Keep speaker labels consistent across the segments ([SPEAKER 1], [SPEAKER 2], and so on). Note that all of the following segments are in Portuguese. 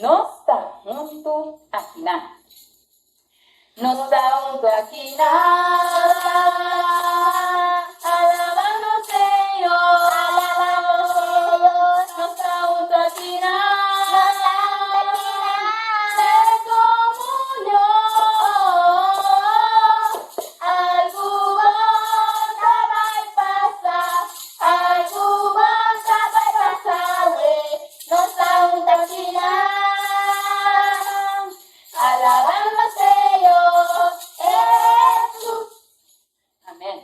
[SPEAKER 1] no está junto a nada. No está junto aquí nada, alabando Señor, no está junto aquí nada, de comunión, algo va a pasar, algo va a pasar, no está junto aquí nada, alabando Señor, Jesús. Amén.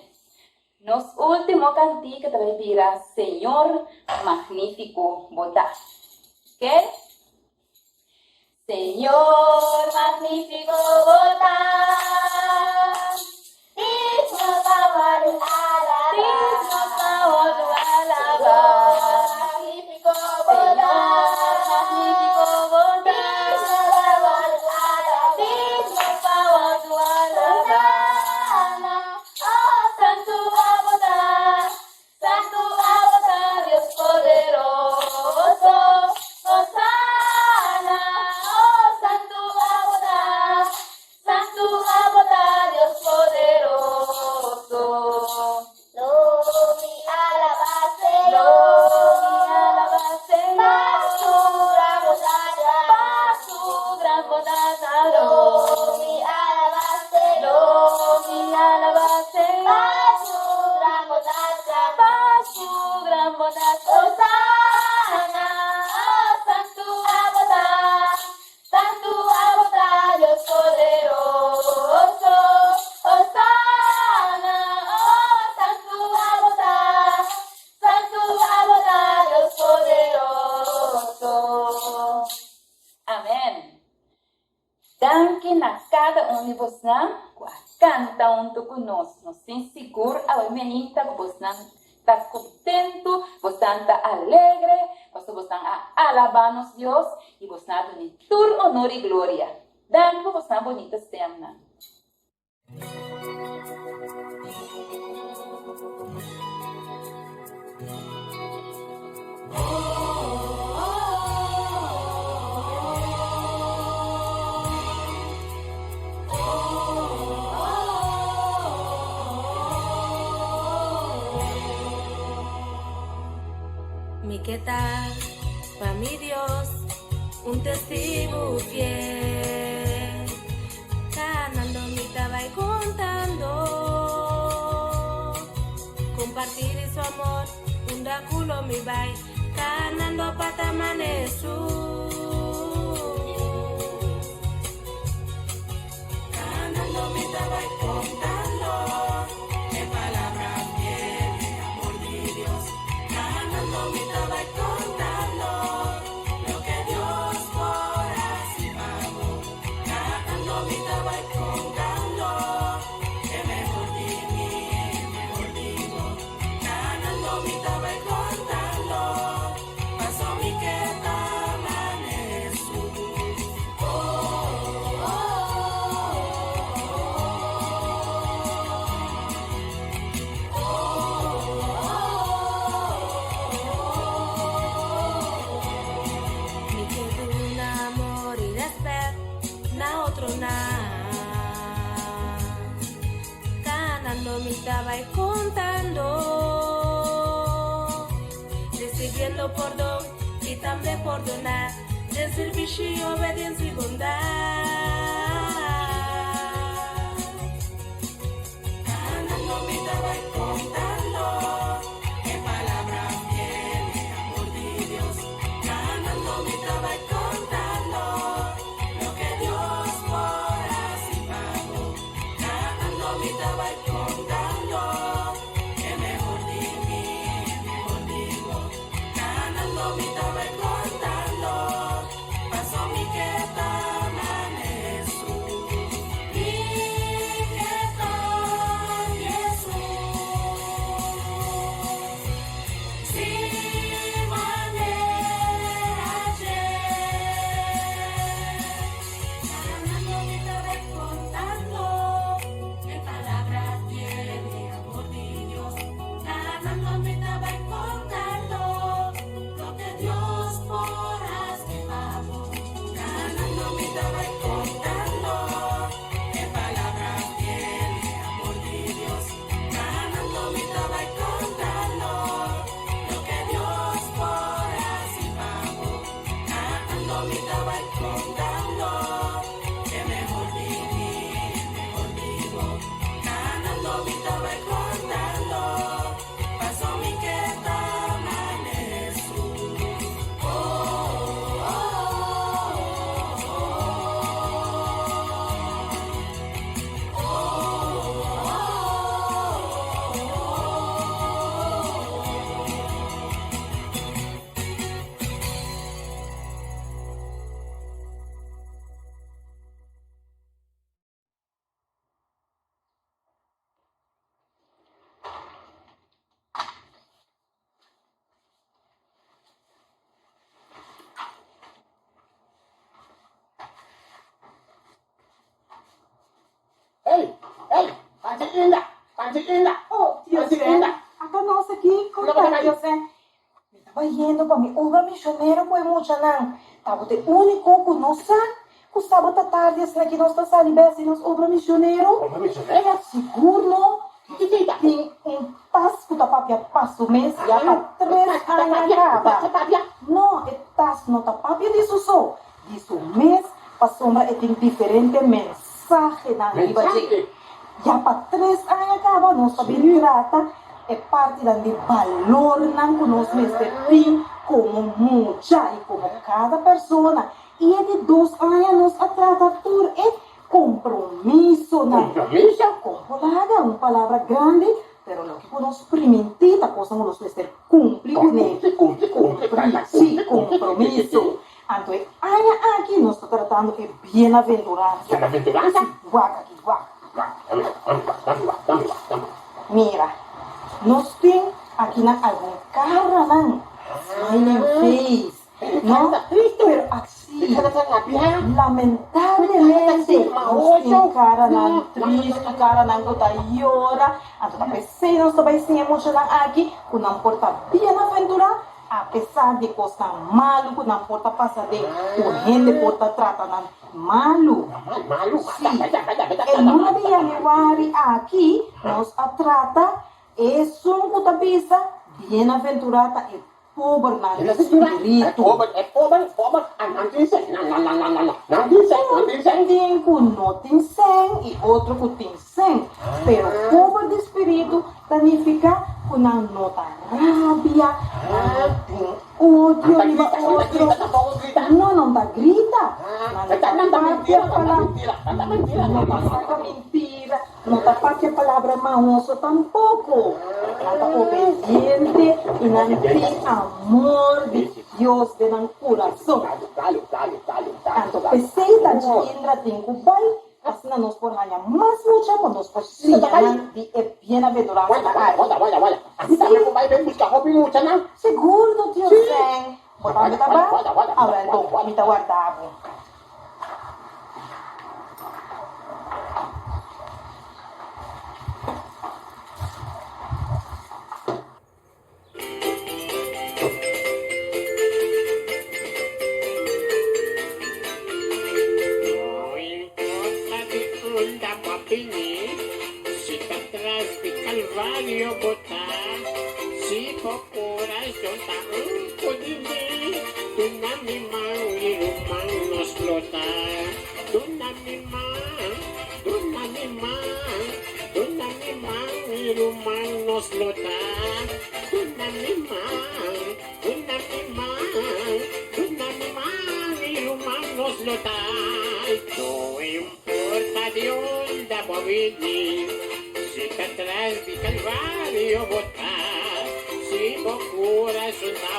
[SPEAKER 1] Nos último cantico te voy a pedir a Señor magnífico votar. ¿Ok? Señor magnífico votar. Digno favor alabar. Digno favor alabar. Magnífico votar. Magnífico votar. Digno favor alabar. Oh, santo votar. Santo votar, Dios poderoso. Hosana. Oh, santo votar. Santo votar, Dios poderoso. Lo mi alaba, Señor. Pa' su gran bondad. Pa' su gran bondad. Lo mi alaba, Señor. Pa' su gran bondad. Pa' su gran bondad. Hosana. Oh, santo votar. Santo votar, Dios poderoso. Hosana. Oh, santo votar. Santo votar, Dios poderoso. Amén. Danke a cada de vocês que canta junto conosco. Nos sentimos seguros ao menita que vocês está contento, vocês está alegre, vocês estão alabando Deus e vocês dão todo honor e glória. Danke por vocês bonitas ternas.
[SPEAKER 2] ¿Qué tal? Pa' mi Dios, un testigo fiel. Ganando mi estaba y contando. Compartir su amor, un culo mi bay. Ganando pata Jesús. Ganando mi estaba y contando. En palabras fiel, en amor de Dios. Ganando mi estaba y contando lo que Dios por así pagó. Ganando mi estaba y contando que mejor de mí, mejor digo. Ganando mi estaba y contando pasó mi que estaba Jesús. Oh, oh, mi que tu un amor y después na otro na. Ganando mi estaba y contando, recibiendo perdón y también perdonar, de servicio y obediencia y bondad. Ganando mi estaba y contando, en palabras fiel, en amor de Dios. Ganando mi estaba y contando lo que Dios por así pagó. Ganando mi estaba y contando que mejor de mí, mejor digo. Ganando mi estaba y contando pasó mi que estaba ganando mi tabaco con calor. Que mejor vivir, mejor vivo. Ganando mi tabaco con calor. Paso mi que
[SPEAKER 3] Hey, Pansit Indah.
[SPEAKER 4] Oh, Dios
[SPEAKER 3] Pansit
[SPEAKER 4] mío.
[SPEAKER 3] Indah.
[SPEAKER 4] Acá no sé aquí,
[SPEAKER 3] Una cosa
[SPEAKER 4] contar, Dios mío. Me estaba yendo para mi obra misionera, pues mucha nan. Estaba de único que no sé, que sábado tarde, assim, aqui nós estamos ali, assim, nos obra misionero.
[SPEAKER 3] Obra misionera?
[SPEAKER 4] Seguro.
[SPEAKER 3] Chiquitita.
[SPEAKER 4] Tem tasco da papia passo mês, já para 3 anos acaba. Não, é tasco, não tá papia disso só. Disso mês, para sombra, tem diferente mensagem na riba de. Já para 3 anos acaba, não sabe trata, é parte de valor não que nós mesmo como mucha e como cada pessoa. E é de 2 anos nós a trata por compromisso, não.
[SPEAKER 3] Compromisso?
[SPEAKER 4] Compolaga, uma palavra grande, pero lo que podemos permitir, a cosa nos ser cumplir,
[SPEAKER 3] Cumplir.
[SPEAKER 4] Sí, compromisso. Então, aqui nós estamos tratando de bem-aventurança.
[SPEAKER 3] Bem-aventurança?
[SPEAKER 4] Guaca, aqui, guaca.
[SPEAKER 3] Vamos lá.
[SPEAKER 4] Mira, nós temos aqui na algum carro, não? Smiling face. Não? Pero assim, lamentavelmente, nós temos cara não triste, cara não gota llora. Então, tá pensando, nós também se emocionam aqui, que não importa bem-aventurar, apesar de coisa malo, que não importa passar de corrente, porta trata não malo.
[SPEAKER 3] Malu.
[SPEAKER 4] El 1 de januari aqui, nós a trata, é um que pisa, bem-aventurada e pobre na espírito.
[SPEAKER 3] É pobre. Não dizem.
[SPEAKER 4] Tem que não tem 100 e outro que tem 100. Pero pobre de espírito significa que não nota rabia, tem ódio, não tá grita. Não passa mentira, não tá parte a palavra maoso tampouco. Não tá obediente e não tem amor de Deus de no coração. Então, precisa de Indra tem que vai, assim nós por ganhar mais mucha quando nós por se de bem-aventurança.
[SPEAKER 3] Olha. Aqui também não vai bem buscar hobby luta, não?
[SPEAKER 4] Seguro, Deus tem. Botar tá bom? Agora, então, me tá guardado.
[SPEAKER 5] Calvário botar, se for coração tá podime, tu na mi mão e o mão nos lotar, tu na mi mão e o mão nos lotar, tu na mi mão e o mão nos lotar, não importa de onde a vir. Fica atrás de Calvário botar, se o coração tá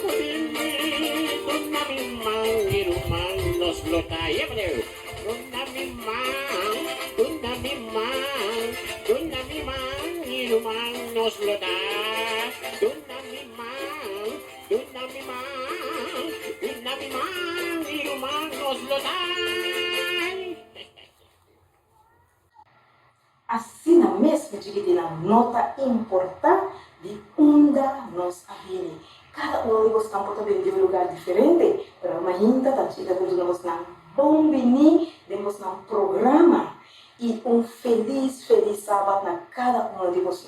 [SPEAKER 5] comigo, na minha mão e o mão nos lotar. E abriu, na minha mão e o mão nos lotar. Na minha mão e o mão nos lotar.
[SPEAKER 4] Assim na mesma dividida na nota importante de onde nós vimos. Cada um de nós campos também de um lugar diferente, mas ainda tá chega quando nós não bom venir, temos um programa e feliz sábado na cada um de nós.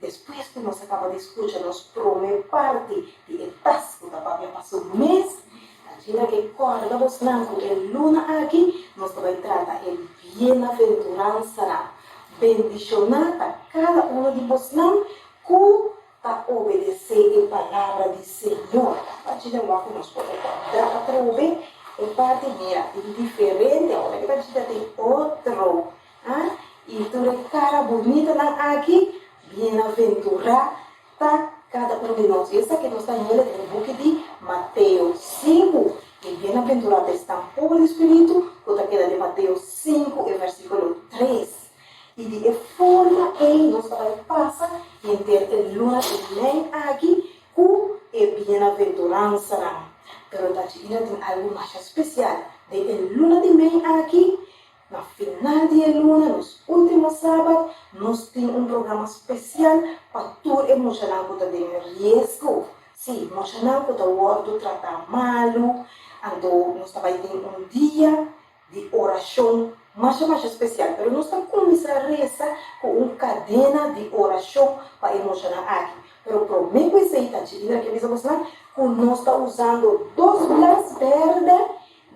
[SPEAKER 4] Depois que nós acaba de escutar, nós primeira parte de tasco da papia passou mês, Tira que corda vos nanco el luna aqui, nós vai tratar el bienaventurança, bendicionar cada um de vos não, que tá obedecer a palavra do Senhor. A gente não vai nós podemos dar para ouvir, e parte mira, é diferente, agora que a gente tem outro, e tu é cara bonita na aqui, bem-aventurar, tá cada um de nós. Essa que nós estamos lendo no book de Mateus 5, e bem-aventurado está o povo do Espírito, que queda de Mateus 5, versículo 3. E de forma em nós vai passar em ter a luna também aqui, com a bem-aventurança. Pero a gente tem algo mais especial. De a luna de mãe aqui, na final de luna, nos últimos sábados, nós temos programa especial para tudo emocional que está em risco. Sim, emocional que está o tratar malo. Então, nós vai ter dia de oração mais especial. Pero nós estamos começando a rezar com uma cadena de oração para emocionar aqui. Pero prometo que isso está que avisa você que nós estamos usando 2 blas verdes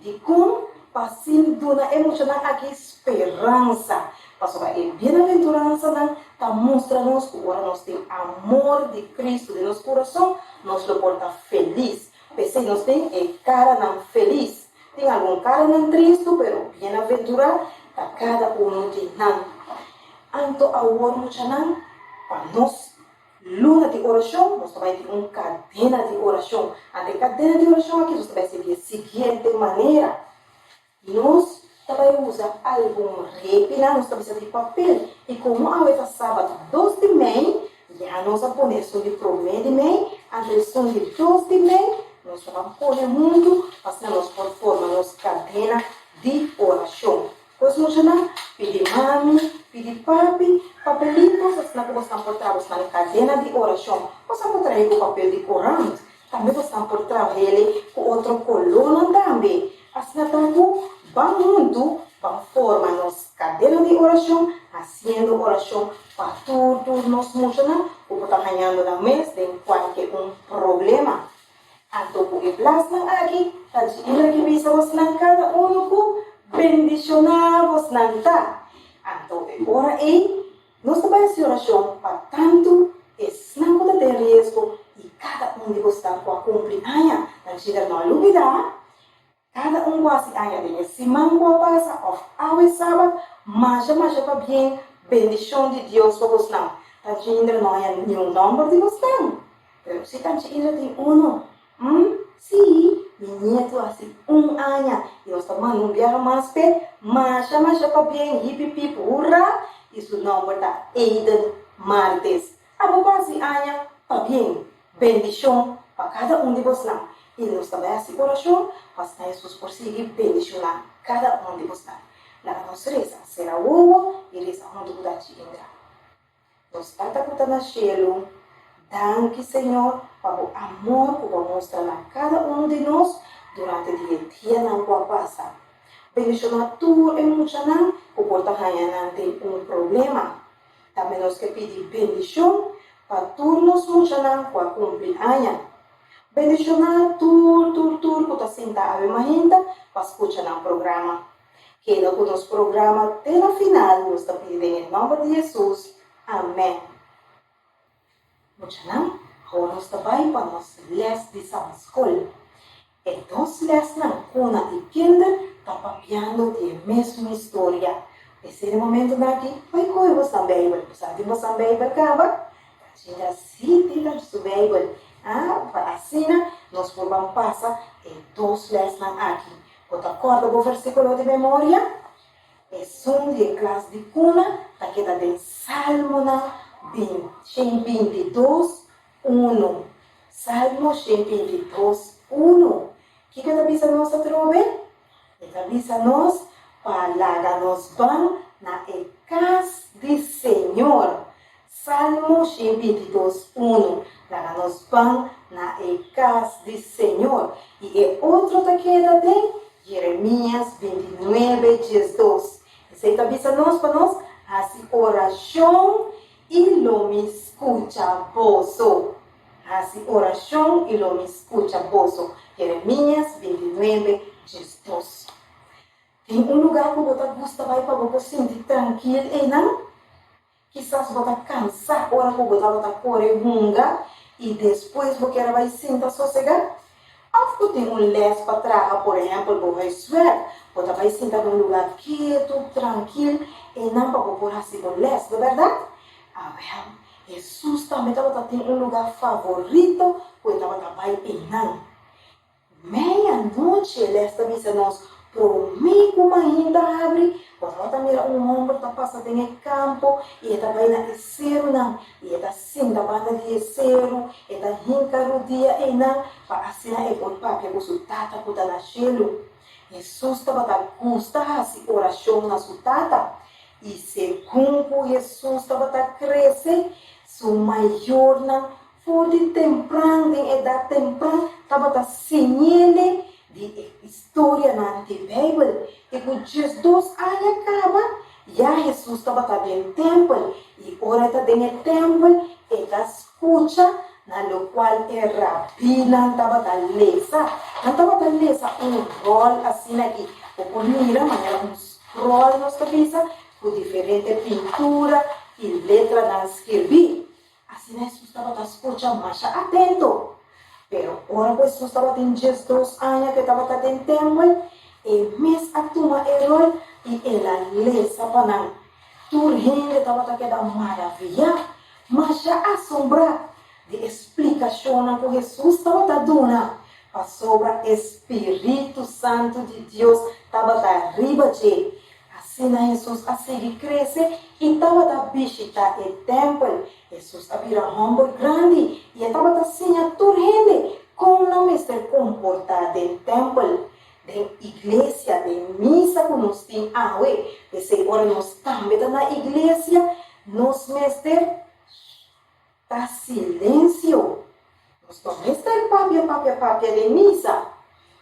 [SPEAKER 4] de com passivo na emocional aqui esperança. Passou a bem-aventurança está mostrando que agora nós temos amor de Cristo de nosso coração, nós lo porta feliz. Pensei, nós temos cara não feliz. Tem algum cara não triste, pero bem-aventurado, está cada um de nós. Então, agora, para nós, luna de oração, nós vamos ter uma cadena de oração. A cadena de oração aqui, nós vamos seguir a seguinte maneira. Nós vamos usar algum rap, nós vamos fazer papel. E como a outra sábado, 2 de maio, já nós vamos pôr som de problema de maio, a som de 2 de maio, nós vamos pôr muito, passando por forma, nossa cadena de oração. Pois nós vamos pedir mami, pedir papi, papelitos, assim que você pode trabalhar na cadena de oração. Você pode trazer o papel de corante, também você pode trazer ele com outra coluna também. Assim que vamos junto, vamos formar nossa cadena de oração, fazendo oração para tudo nós emocionar, o que está ganhando na mês, de qualquer problema. Então, o que plasma aqui, a gente que visa você na cada bendicionar vos nanta. Então, agora nós vamos fazer oração para tanto, não pode ter risco, e cada um de vocês vai cumprir. A gente não duvida, cada um vai se anhar de semana que passa, ao sábado, mas para bem, bendição de Deus para vocês. A gente não há nenhum número de vocês. Pero se a gente tem sim. Menino assim, ano, e nós estamos num viagem mais perto, mas para bem, hip, hurra, isso não vai dar Aiden Martes. A quase ano, para bem, bendição para cada um de vocês. E nós também assim, oração, para que Jesus consiga bendicionar cada um de vocês. Na nossa reza, será o e reza junto com a Indra. Nós estamos na cielo. Danke, Senhor, para o amor que vai mostrar a cada um de nós durante o dia não vai passar. Bendicionar tudo emocional, que pode ter problema. Também nós que pedir bendição para todos nós emocional que cumprir amanhã. Bendicionar tudo que está sentado a gente para escutar o programa. Queda com o nosso programa até o final, nós estamos pedindo em nome de Jesus. Amém. Agora nós também para nós les de Sabbath School. E 2 les na cuna de kinder está papiando de mesma história. Esse momento daqui, vai correr você a Bíblia. Você tem você a Bíblia, acaba? A gente assiste a Bíblia. Para assim, nós vamos passar e 2 les na aqui. Você acorda com o versículo de memória? É som de classe de cuna, está queda de Salmo na 122, 1. Salmo 122, 1. Que cada vez nós trove? Cada vez nós palavra nos vão na casa do Senhor. Salmo 122, 1. Palavra nos vão na casa do Senhor. E é outro daquela de Jeremias 29, 12. Esse avisa nós para nós, assim oração e lo me escucha vosso. Assim oração e lo me escucha vosso. Jeremías 29, 2. Tem lugar que você gosta vai para você sentir tranquilo, e não? Quizás você cansar, hora que você correr runga, e depois você vai sentar sossegar. After tem les para trabalhar, por exemplo, você vai suar, você vai sentar num lugar quieto, tranquilo, e não para você receber les, não é verdade? Jesus também tem lugar favorito, você vai ir não. Meia-noite, les também se nós promigo ainda abre, você mira homem que passa no campo, e ele vai na esero não, e ele senta banda de esero, ele rinca o dia e não, para assinar e por papel com sua tata que está na gelo. Jesus estava a custar essa oração na sua tata, e segundo Jesus estava a crescer, seu maior não, foi de temprano, de idade temprana, estava a sinhele de história na Bíblia, e com Jesus aí acaba, já Jesus estava no templo, e ora está no templo, e está escuta, na qual é rabina, estava a lesa, não estava a lesa rol assim aqui, ou mira, maneira uns rol na cabeça, com diferente pintura e letra na escrever. Assim Jesus estava a escutar, mas atento. Pero ora Jesus estava em 2 anos que estava no templo, e mês atuma herói, e ela lesa para não. Turhende estava aquela maravilha, mas já assombra de explicação que Jesus estava dando para sobre o Espírito Santo de Deus estava arriba de. Assim Jesus a seguir cresce e estava a visitar o templo. Jesus abria um grande e estava assim a turhende como não se comportar no templo, na igreja, na missa que nós temos hoje. Desse hora nós também na igreja, nós mestre está silêncio. Nós também papia de missa.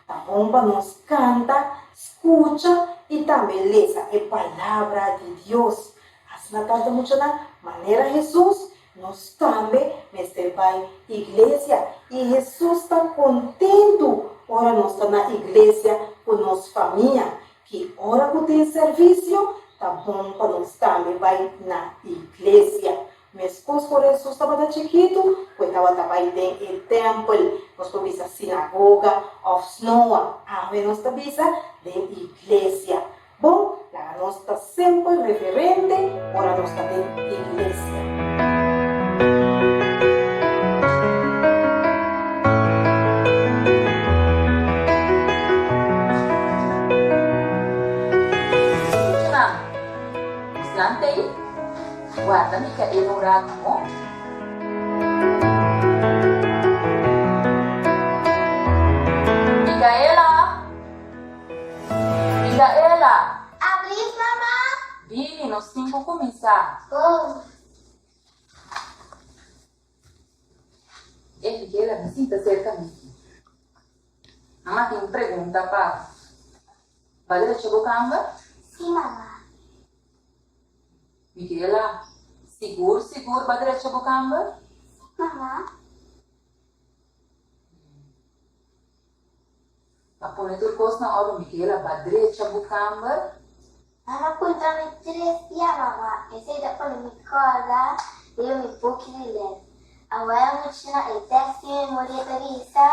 [SPEAKER 4] Tá bom para nós cantar, escuta e também lesa a palavra de Deus. Assim na tarde muito na maneira Jesus, nós também mestre vai igreja e Jesus está contente. Ora nós está na igreja com nossa família, que ora que tem serviço, tá bom para nós também vai na igreja. Meu esposo, por isso, estava chiquito, porque estava também no templo, nós temos a sinagoga of Snow, nós temos a igreja. Bom, nós está sempre referente, agora nós está na igreja.
[SPEAKER 1] Guarda, mica è durato, no? Micaela? Micaela?
[SPEAKER 6] Abrir, mamá?
[SPEAKER 1] Vieni, nós temos que começar.
[SPEAKER 6] Oh.
[SPEAKER 1] E Micaela, me sinta cerca a mim. Mamma tem uma pergunta para. Padre, chegou canga?
[SPEAKER 6] Sim, mamá.
[SPEAKER 1] Micaela, seguro, Padre, chegou canga?
[SPEAKER 6] Mamá.
[SPEAKER 1] Apone turcos na hora, Micaela, Padre, chegou canga?
[SPEAKER 6] Mamá contra mi 3 días, mamá. Ese ya pone mi cola, dio mi book de leer. Ahora mucho el texto de memoria de Risa,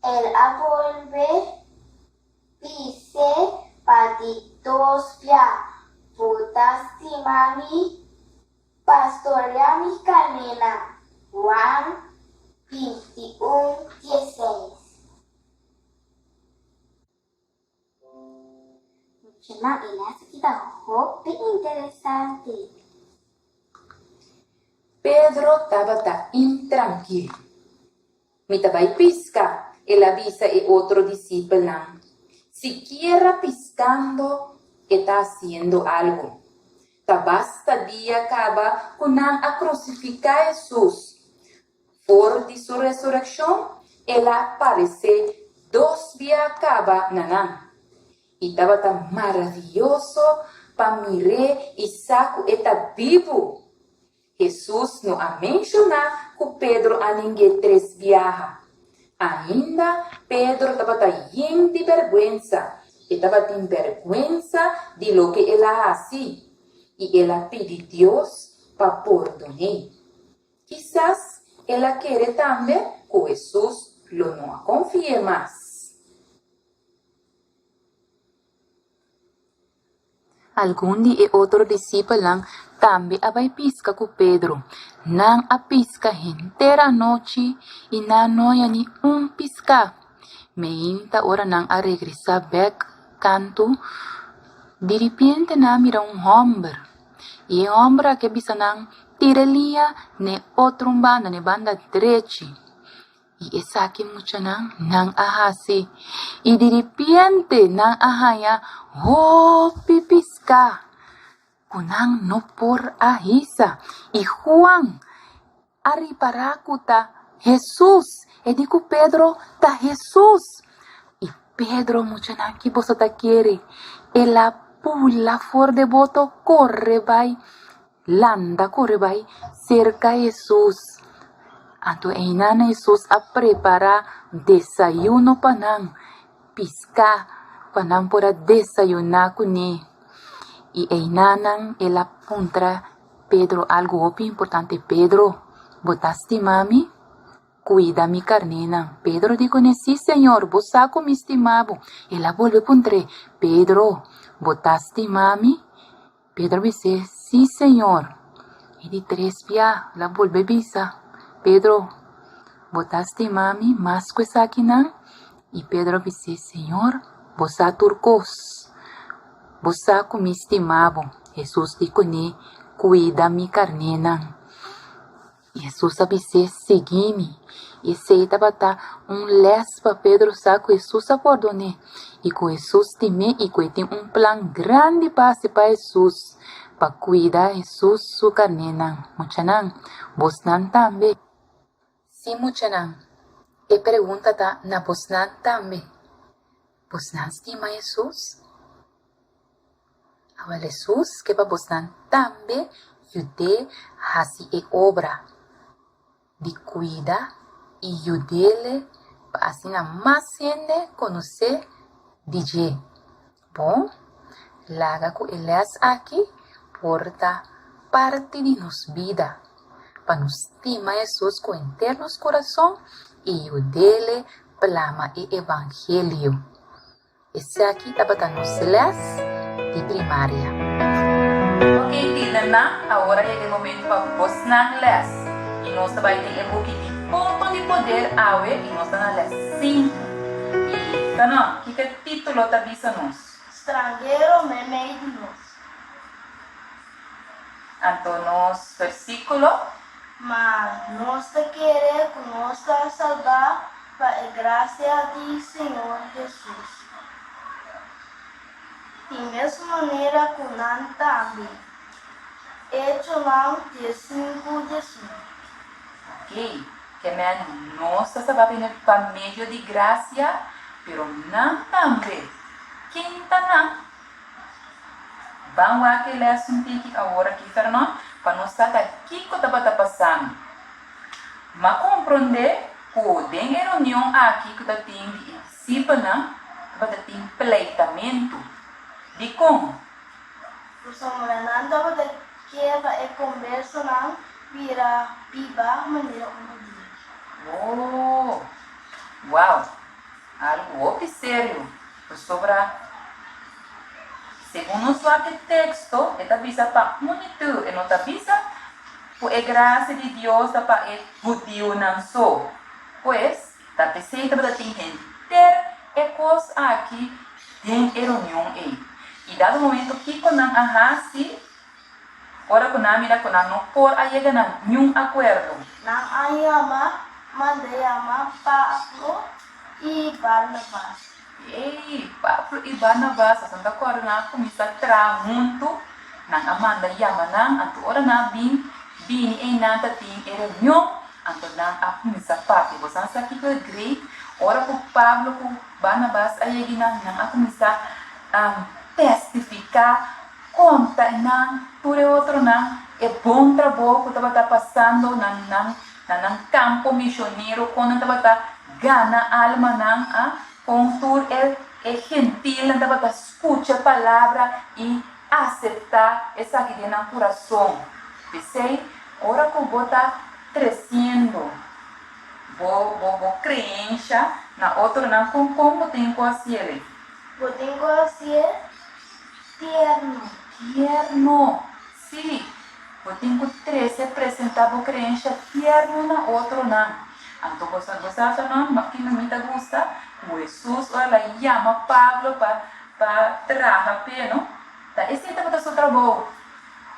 [SPEAKER 6] el abolve, pise, patitos, pia. Putas timami, pastorea mi canela, Juan 21:16. Muchina ilas kita hope interesante.
[SPEAKER 1] Pedro estava intranquilo. Me vai piscar, ele avisa e outro discípulo. Siquiera piscando, está haciendo algo. Basta dia acaba con a crucificar Jesus. Por de su resurrección, él aparece 2 días acaba nanan. Y estaba tan maravilloso para mirar y saco está vivo. Jesús no ha mencionado que Pedro a ninguém 3 viaja. Ainda Pedro estava lleno de vergüenza. Estaba en vergüenza de lo que él hacía. Y él pide a Dios para perdonar. Quizás él quiere también que Jesús lo no confíe más. Algún día otro discípulo también había pisca con Pedro. Nang a pisca entera noche y no hay ni un pisca. Me inta ora nang a regresar back canto. De repente na mira un hombre. Y el hombre que bisa nang tirelia ne otro banda ne banda derecha. Y esa aquí mucha nang ahasi. Y de repente nang ahaya pipisca. Kunang no por ahisa. Y Juan ariparakuta Jesús. E digo Pedro ta Jesús. Y Pedro mucha nang que vos ta quiere. Ela pula for de boto corre vai. Landa corre vai cerca Jesús. Anto einana Jesús a prepara desayuno panang pisca panang pora desayunar kuni. Y einanang ela puntra Pedro algo opi importante. Pedro, botaste mami? Cuida mi carnena. Pedro dijo, sí señor, vos saco mi estimado. Ela vuelve puntre, Pedro, botaste mami? Pedro dice, sí señor. Y de 3 pia, la vuelve visa. Pedro, botaste mami, más que saquinan. Y Pedro dice, Señor, vos a turcos, vos a mi estimado. Jesús dijo, cuida mi carnena. Y Jesús dice, seguime. Y se estaba un lespa Pedro saco Jesús abordone. Y con Jesús time y que tiene un plan grande para Jesús. Para cuidar Jesús su carnena. Muchanan, vos nan también. Sí, muchanan. E pergunta na vos nan también. Vos nan estima Jesús? Ahora Jesús que para vos nan también yude hasi e obra de cuida y yudele para assim más gente conocer DJ. Bom, laga que elas aqui porta parte de nos vida. Para nos estima Jesús com internos coração e yudele plama e evangelho. Esse aqui está para nos les de primária. Ok, tingnan na. Agora é o momento para vos nang les. E nós também temos um pouquinho de ponto de poder awe e nós estamos na les 5. E, então, que título está dizendo-nos?
[SPEAKER 6] Estrangeiro me meio de nós.
[SPEAKER 1] Então, nos versículo.
[SPEAKER 6] Mas nós te queremos que nós te salvar para a graça do Senhor Jesus. De mesma maneira que nós também. Hecho não de 5 de 5.
[SPEAKER 1] Ok, que nós estamos para meio de graça, pero não também. Quem está não? Vamos aqui ler um pouquinho agora aqui, Fernando, para nós saber o que está passando. Mas compreender que tem reunião aqui que está tendo discípulos, está tendo pleitamento de como?
[SPEAKER 6] O Samarananda vai ter a conversa não vira piba maneira um dia.
[SPEAKER 1] Oh, uau! Algo outro sério sobre segundo o texto, está visa para monitor, e não está visa por a graça de Deus para o judeu não só. Pois, está pensando para ter ecos aqui em reunião aí. E dado momento que quando a hasi, ora quando a mira quando não por aí ganhar nenhum acordo.
[SPEAKER 6] Nang ayama mandei ama Pablo e Barnabas.
[SPEAKER 1] Ei, Pablo e Barnabas, a Santa Cora na começa a trazer junto, nang Amanda yama nang, anto ora na bini em nanta ting reunião, anto nang a começa a parte. Você sabe que é great, ora com Pablo com Barnabas aí nang a começa a testificar, conta nang por outro nang é bom trabalho que estava passando nang campo missionário quando estava gana alma nang contur el gentil nang dapat escucha a palavra e aceptar essa que tem no coração. Pensei, ora que vou estar crescendo, vou creencia na outra não como tem que fazer.
[SPEAKER 6] Yo tengo así tierno.
[SPEAKER 1] Tierno, sim. Eu tenho que apresentar a creencia tierno na outra não. Então você não, mas que não me gusta, Jesus ela chama Pablo para trabalhar peno. Tá, esse é o seu trabalho.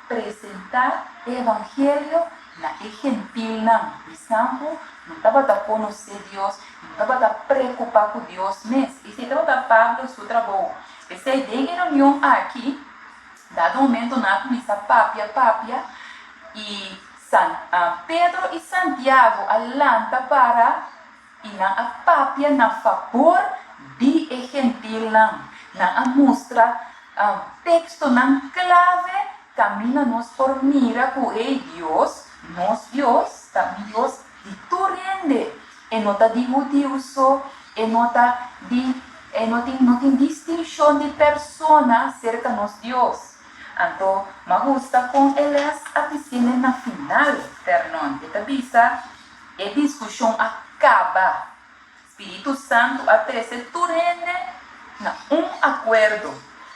[SPEAKER 1] Apresentar o evangelho na gentil não. Exemplo, não estava a conhecer Deus, não estava a preocupar com Deus mesmo. Esse é Pablo seu trabalho. Esse é de reunião aqui, dado momento na missa papia, e Pedro e Santiago alanta para e na papia na favor de gentil na mostra texto na clave camina nos por mira com Deus também Deus de tu rende e nota de judioso e nota de não tem distinção de persona cerca nos Deus. Então, me gusta com elas a piscina na final, Fernando. Esta visa, a discussão acaba. Espírito Santo até se turene na acordo.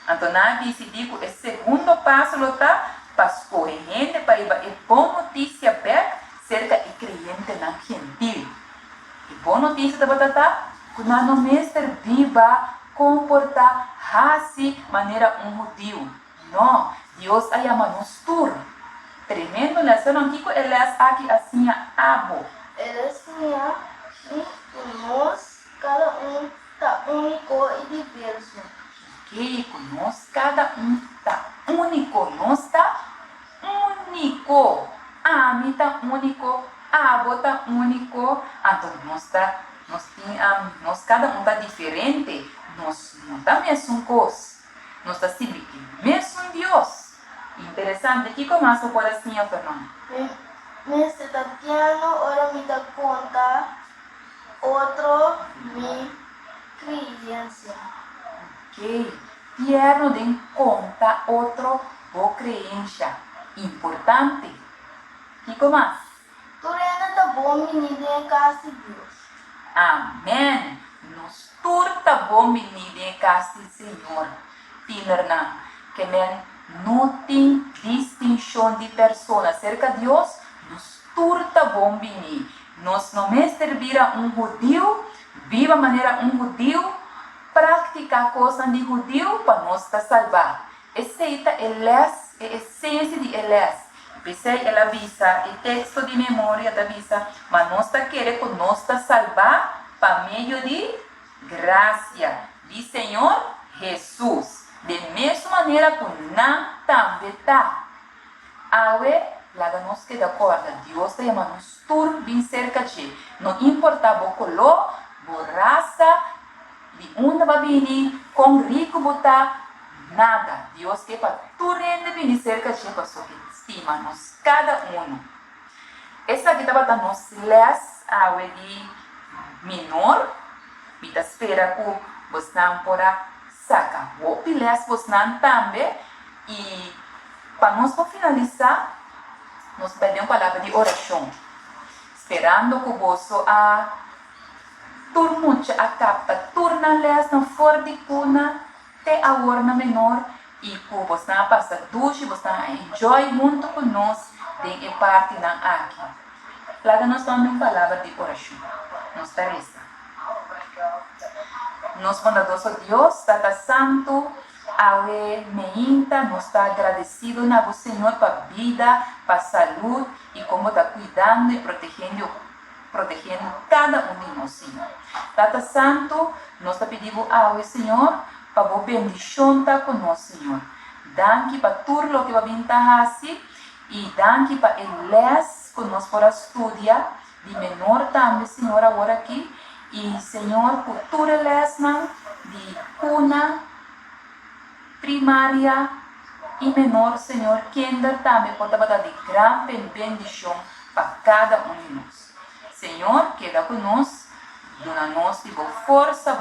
[SPEAKER 1] Então, na visa, digo, o segundo passo está para escolher gente para ir a boa notícia back cerca de cliente na gentil. E boa notícia da batata, que não mestre viva comportar assim maneira judeu. Não, Deus a chama-nos tur. Tremendo lição aqui, elas aqui assim abo.
[SPEAKER 6] Eles e nós, cada está único e diverso.
[SPEAKER 1] Que nós, cada está único. Nós está único. Ami está único. Abo está único. Então, nós cada está diferente. Nós não está mesmo coisa. Nós está sempre mesmo Deus. Interessante. Que começa por assim, Fernando?
[SPEAKER 6] Mestre Tatiano, ora me dá conta, outro me creencia.
[SPEAKER 1] Ok. Tierno de conta, outro por creencia. Importante. Que começa?
[SPEAKER 6] Tu ainda tá bom, menino, em casa de Deus.
[SPEAKER 1] Amém. Nos turta bom menino em casa do Senhor. Tinerna, que não tem distinção de pessoa. Cerca de Deus, nos turta bom menino. Nós não me servira judeu, viva a maneira judeu, praticar coisas de judeu para nós salvar. Essa é a essência de elas. Pensei, ela avisa, o texto de memória da avisa, mas nós queremos que nós salvar para meio de graça de Senhor Jesus. De mesma maneira que não também está. Awe, lá nós que de acordo, Deus está chamando-nos tur bem cerca de. Não importa o color, a raça, de onde vai vir, com rico botar, nada. Deus quer para tu rende bem cerca de pessoa que estima-nos, cada um. Essa aqui estava dando nos les, awe de menor, me espera que você não porá saca. Vou pilar você não também. E para nós finalizar, nós pedimos palavra de oração. Esperando que você turmucha a capta, turna les não for de cuna, te a orna menor. E que você não passa duche, você não enjoy muito com nós, de parte na aqui. Lá nós temos palavra de oração. Nós teresa. Nos bondadoso Deus, Tata Santo, awe meinta, nos está agradecido na você, Senhor, para a vida, para a saúde e como está cuidando e protegendo cada um de nós, Senhor. Tata Santo, nós está pedindo awe, Senhor, para a bendição estar conosco, Senhor. Danke para tudo o que vai vir assim e danke para eles que nós for estudar de menor também, Senhor, agora aqui. E, Senhor, cultura lesna de cuna, primária e menor, Senhor, kinder também pode dar de grande bendição para cada um de nós. Senhor, queda conosco, dona-nos de boa força,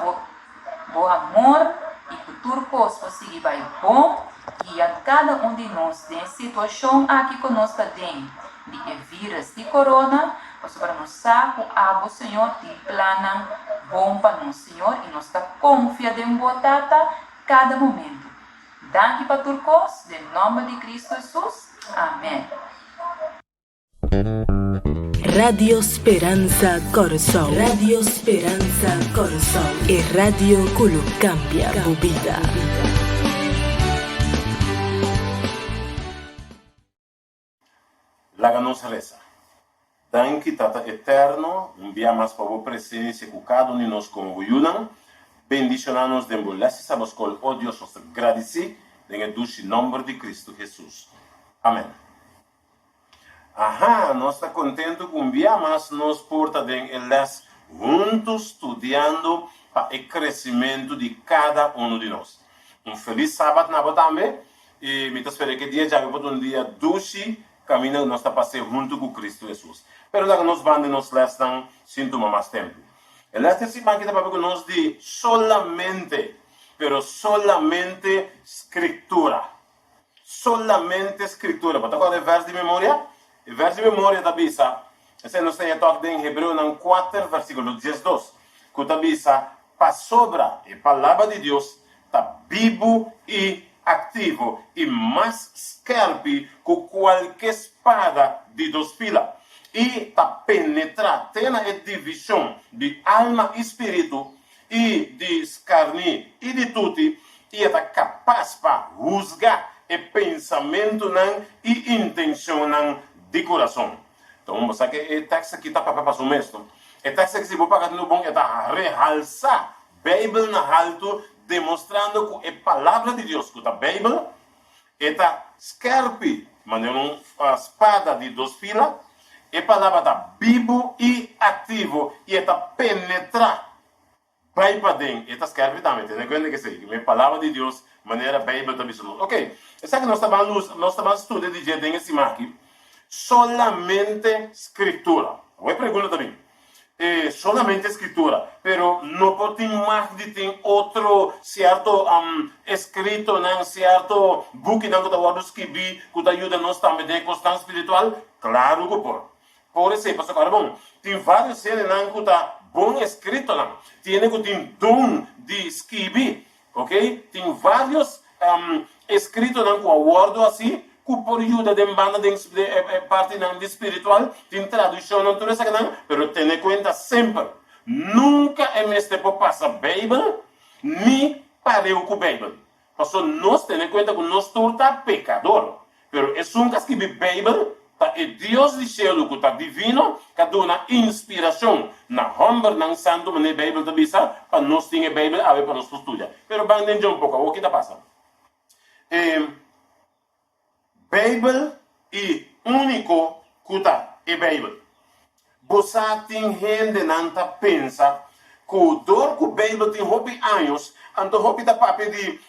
[SPEAKER 1] bom amor e que tudo conseguir vai bom e a cada um de nós tem situação aqui conosco dentro de vírus de corona, para nós saber o Senhor te plana bom para nós, Senhor, e nós está confiando em boa data cada momento. Danke para turcos, em nome de Cristo Jesus. Amém.
[SPEAKER 7] Radio Speranza Corazón. Radio Speranza Corazón. E radio que cambia tu vida.
[SPEAKER 8] Láganos reza. Danke, Tata Eterno, envia mais para a presença que cada um de nós convoiunam. Bendicionanos de embolesses a los col odios os agradeci, em el dulce nome de Cristo Jesus. Amém. Nós estamos contentes com enviar mais nos porta em eles juntos estudando para o crescimento de cada um de nós. Feliz sábado na também e me espero que dia já vai dia dulce caminho nós está passando junto com Cristo Jesus. Pero lá nós vamos nos lestam sem tomar mais tempo. El este sí van a quitar que nos di solamente, pero solamente escritura. Solamente escritura. ¿Para tocar el verso de memoria? El verso de memoria da bisa, ese nos tem toque em Hebreu 4, versículo 12. Que da bisa, para sobra a palavra de Deus, está vivo e ativo e mais scarpe que qualquer espada de 2 filas. E está penetrando, tem a divisão de alma e espírito, e de carne e de tudo, e está capaz para juzgar o pensamento e intenção de coração. Então, você que o texto aqui está para passar o mesmo. O texto que se for pagar no bom é para realçar a Bíblia na alto, demonstrando que a palavra de Deus, que a Bíblia, está scarpe, mandando uma espada de 2 filas, a palavra está vivo e ativo e está penetrar. Vai para dentro, está escreve também, tem que ser, a palavra de Deus, maneira Bíblia está absoluta. Ok, essa que nós estamos estudando de jeito em cima aqui, solamente escritura. Eu pergunto também, solamente escritura, pero não pode mais de ter outro certo escrito, certo book que nós escrever, que ajuda nós também de constância espiritual? Claro que pode. Por exemplo, agora, bom, tem vários seres que está bom escrito, tem que ter dom de escrever, ok? Tem vários escritos que eu guardo assim, que por ajuda de banda de parte de espiritual, tem tradução não tudo isso, mas tenha em conta sempre, nunca em este tempo passa a Bíblia, nem pareu com a Bíblia. Porque nós temos em conta que nós somos pecadores, mas é um que escreve a Bíblia, é Deus do céu que está divino, que dá uma inspiração na homem, na santo, na Bíblia da Bisa, para nós ter a Bíblia, para nós estudar. Mas vamos entender um pouco, o que está passando? Bíblia é único que está a Bíblia. Você tem gente que pensa que o dor que a Bíblia tem 9 anos, então o da papel de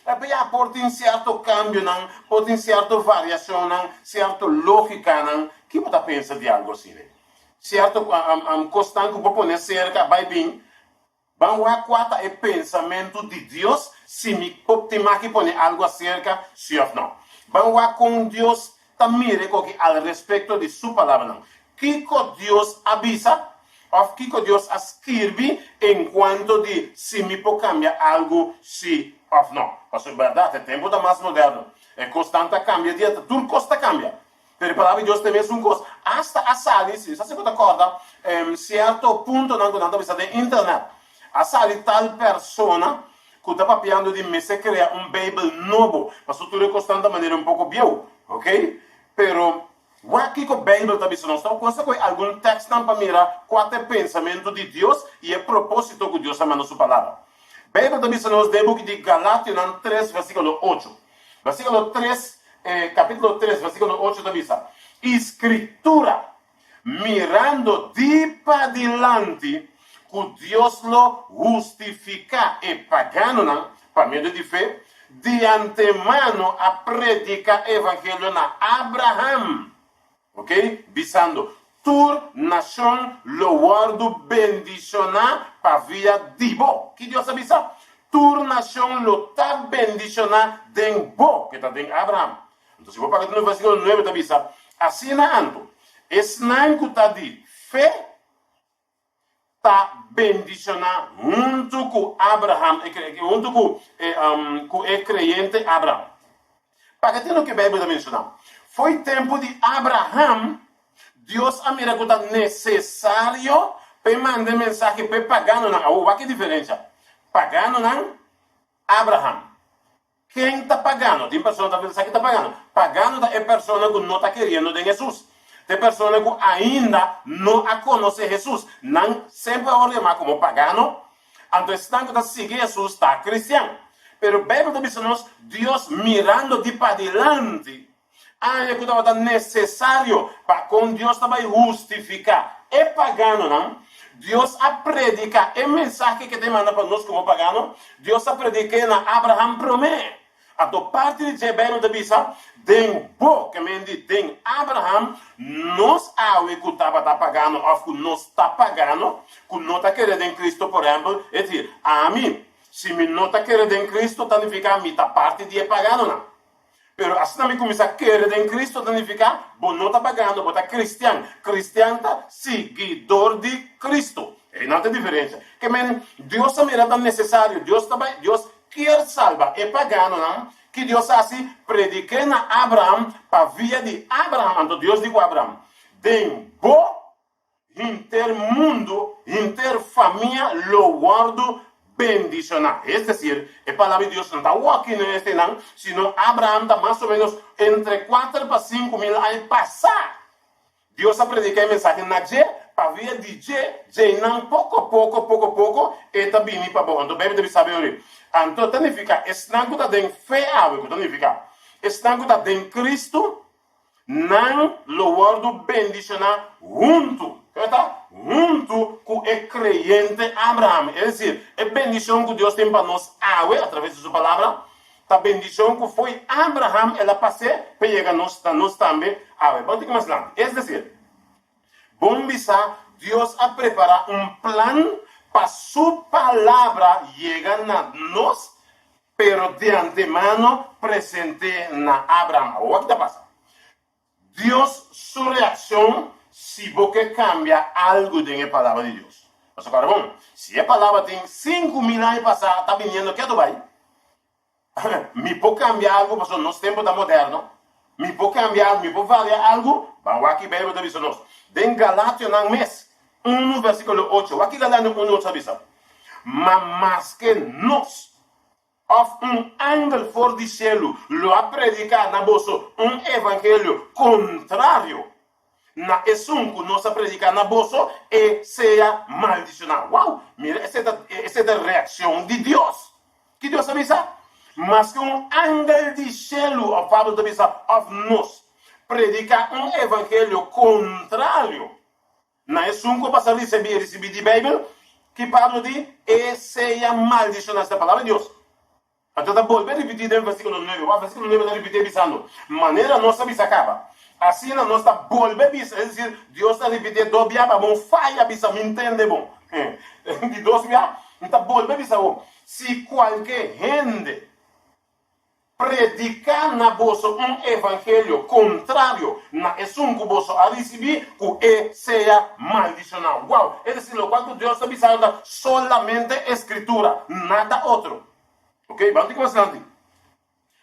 [SPEAKER 8] pode ter certo cambio, pode ter certa variação, certa lógica, que você pensa de algo assim? Certo, constante que você põe cerca, vai bem, vamos a quatro é pensamento de Deus, se me pode que põe algo acerca, sim ou não. Vamos a com Deus, também ao respeito de sua palavra, que Deus avisa, ou que Deus escreve enquanto de se me pode cambiar algo, sim ou não. Porque é verdade, é tempo da mais moderno. É constante cambia, tudo costa cambia. Pero a palavra de Deus também é uma coisa. Hasta a sala, se você acorda, certo ponto não está de internet. A sala tal persona que está papiando de me se cria Bíblia novo, mas tudo é constante de maneira pouco bio, ok? Pero aqui com a Bíblia está dizendo, nós estamos com algum texto para mirar qual é o pensamento de Deus e o propósito que Deus ama na sua palavra. A Bíblia está dizendo no livro de Galátias 3, versículo 8. Versículo 3, capítulo 3, versículo 8 da Bíblia. Escritura, mirando de para diante, que Deus lo justifica e pagano, para meio de fé, de antemano a predica evangelho na Abraham. Ok? Visando tur nación lo guardo bendicionar para via dibo. Que Dios avisa? Tur nación lo está bendicionar den bo, que está den Abraham. Entonces, vou pagar no versículo 9 da avisa. Assim na anto, esse não que está de fé, está bendicionar junto com Abraham, junto com o crente Abraham. Para que tem o que a Bíblia está mencionando? Foi tempo de Abraham, Deus a mira que está necessário para mandar mensagem para pagano na rua. Que diferença? Pagano na Abraham. Quem está pagando? Tem pessoa que está pagando. Pagano é pessoa que não está querendo de Jesus. Tem pessoa que ainda não a conhece Jesus. Não sempre a chamar como pagano. Então, estão que seguir Jesus está cristiano. Pero a Bíblia diz Deus mirando de para diante. É que estava necessário para com Deus também justificar. É pagano, não? Deus a predicar. É mensagem que te manda para nós como pagano. Deus a predicar na Abraham promete. A do parte de Bíblia da Bisa, den bo, que me diz, den Abraham, nós awe que estava pagando, ou que nós está pagando, que não está querendo em Cristo, por exemplo, é dizer, a mim, se me não está querendo em Cristo, significa a mim está parte de pagando, não. Pero assim também começa a querer em Cristo, significa, bom, não está pagando, bom, está cristiano. Cristiano está seguidor de Cristo. E não tem diferença. Que Deus também é necessário, Deus quer salvar é pagano, não? Que Deus assim predica na Abraham para via de Abraham. Então Deus diz a Abraham, den bo, intermundo, interfamília, lo guardo bendicionar. Es decir, a palavra de Deus não está aqui neste não, sino Abraham está mais ou menos entre 4 para 5 mil anos passar. Deus a predicar a mensagem na Jé, para via de Jé não pouco a pouco, está vindo para bom. Então, bem, deve saber. Então, significa, estranho está em fé, significa, estranho está em Cristo, não lo guardo bendicionar junto, junto com o crente Abraham. É dizer, a bendição que Deus tem para nós, através de sua palavra, a bendição que foi Abraham, ela passou para chegar a nós também, vamos ter que mais lá. É dizer, bom bisa, Deus a preparar plan para sua palavra chegar a nós, pero de antemano presente na Abraham. O que está passando? Deus, sua reação, se você cambia algo da palavra de Deus. Mas agora, bom, se a palavra tem 5 mil anos passar, está vindo, que tu vai? Me pode cambiar algo, porque nós tempos da moderno. Me pode cambiar, me pode variar algo. Vamos aqui, Bíblia da Bisa nós. Den Galátia no mês 1, versículo 8. Aqui Galátia 1, 8, Bisa. Mas que nós, of ángel for do cielo, lo a predicar na bolsa evangelho contrário. Na esunco, nós a predicar na bolsa e seja maldicionado. Uau! Mira, essa é a reação de Deus. Que Deus avisa? Mas que ángel do cielo, a Pablo avisa, of nós, predicar evangelho contrário. Na esunco, para receber de Bíblia, que Pablo diz, e seja maldicionado. Esta palavra de Deus. Então, volver a repetir no versículo 9. O versículo 9 está repetindo, avisando. Maneira nossa bisa acaba. Assim, nós está volver a bisa. É dizer, Deus está repetindo, do biaba, bom, falha bisa, me entende, bom. De dois biaba, então, volver a bisa, bom. Se qualquer gente predicar na bolsa evangelho contrário, na esunco bolsa a receber, que seja maldicionado. Uau! É dizer, o qual Deus está avisando solamente escritura, nada outro. Ok, vamos ter que mais antes.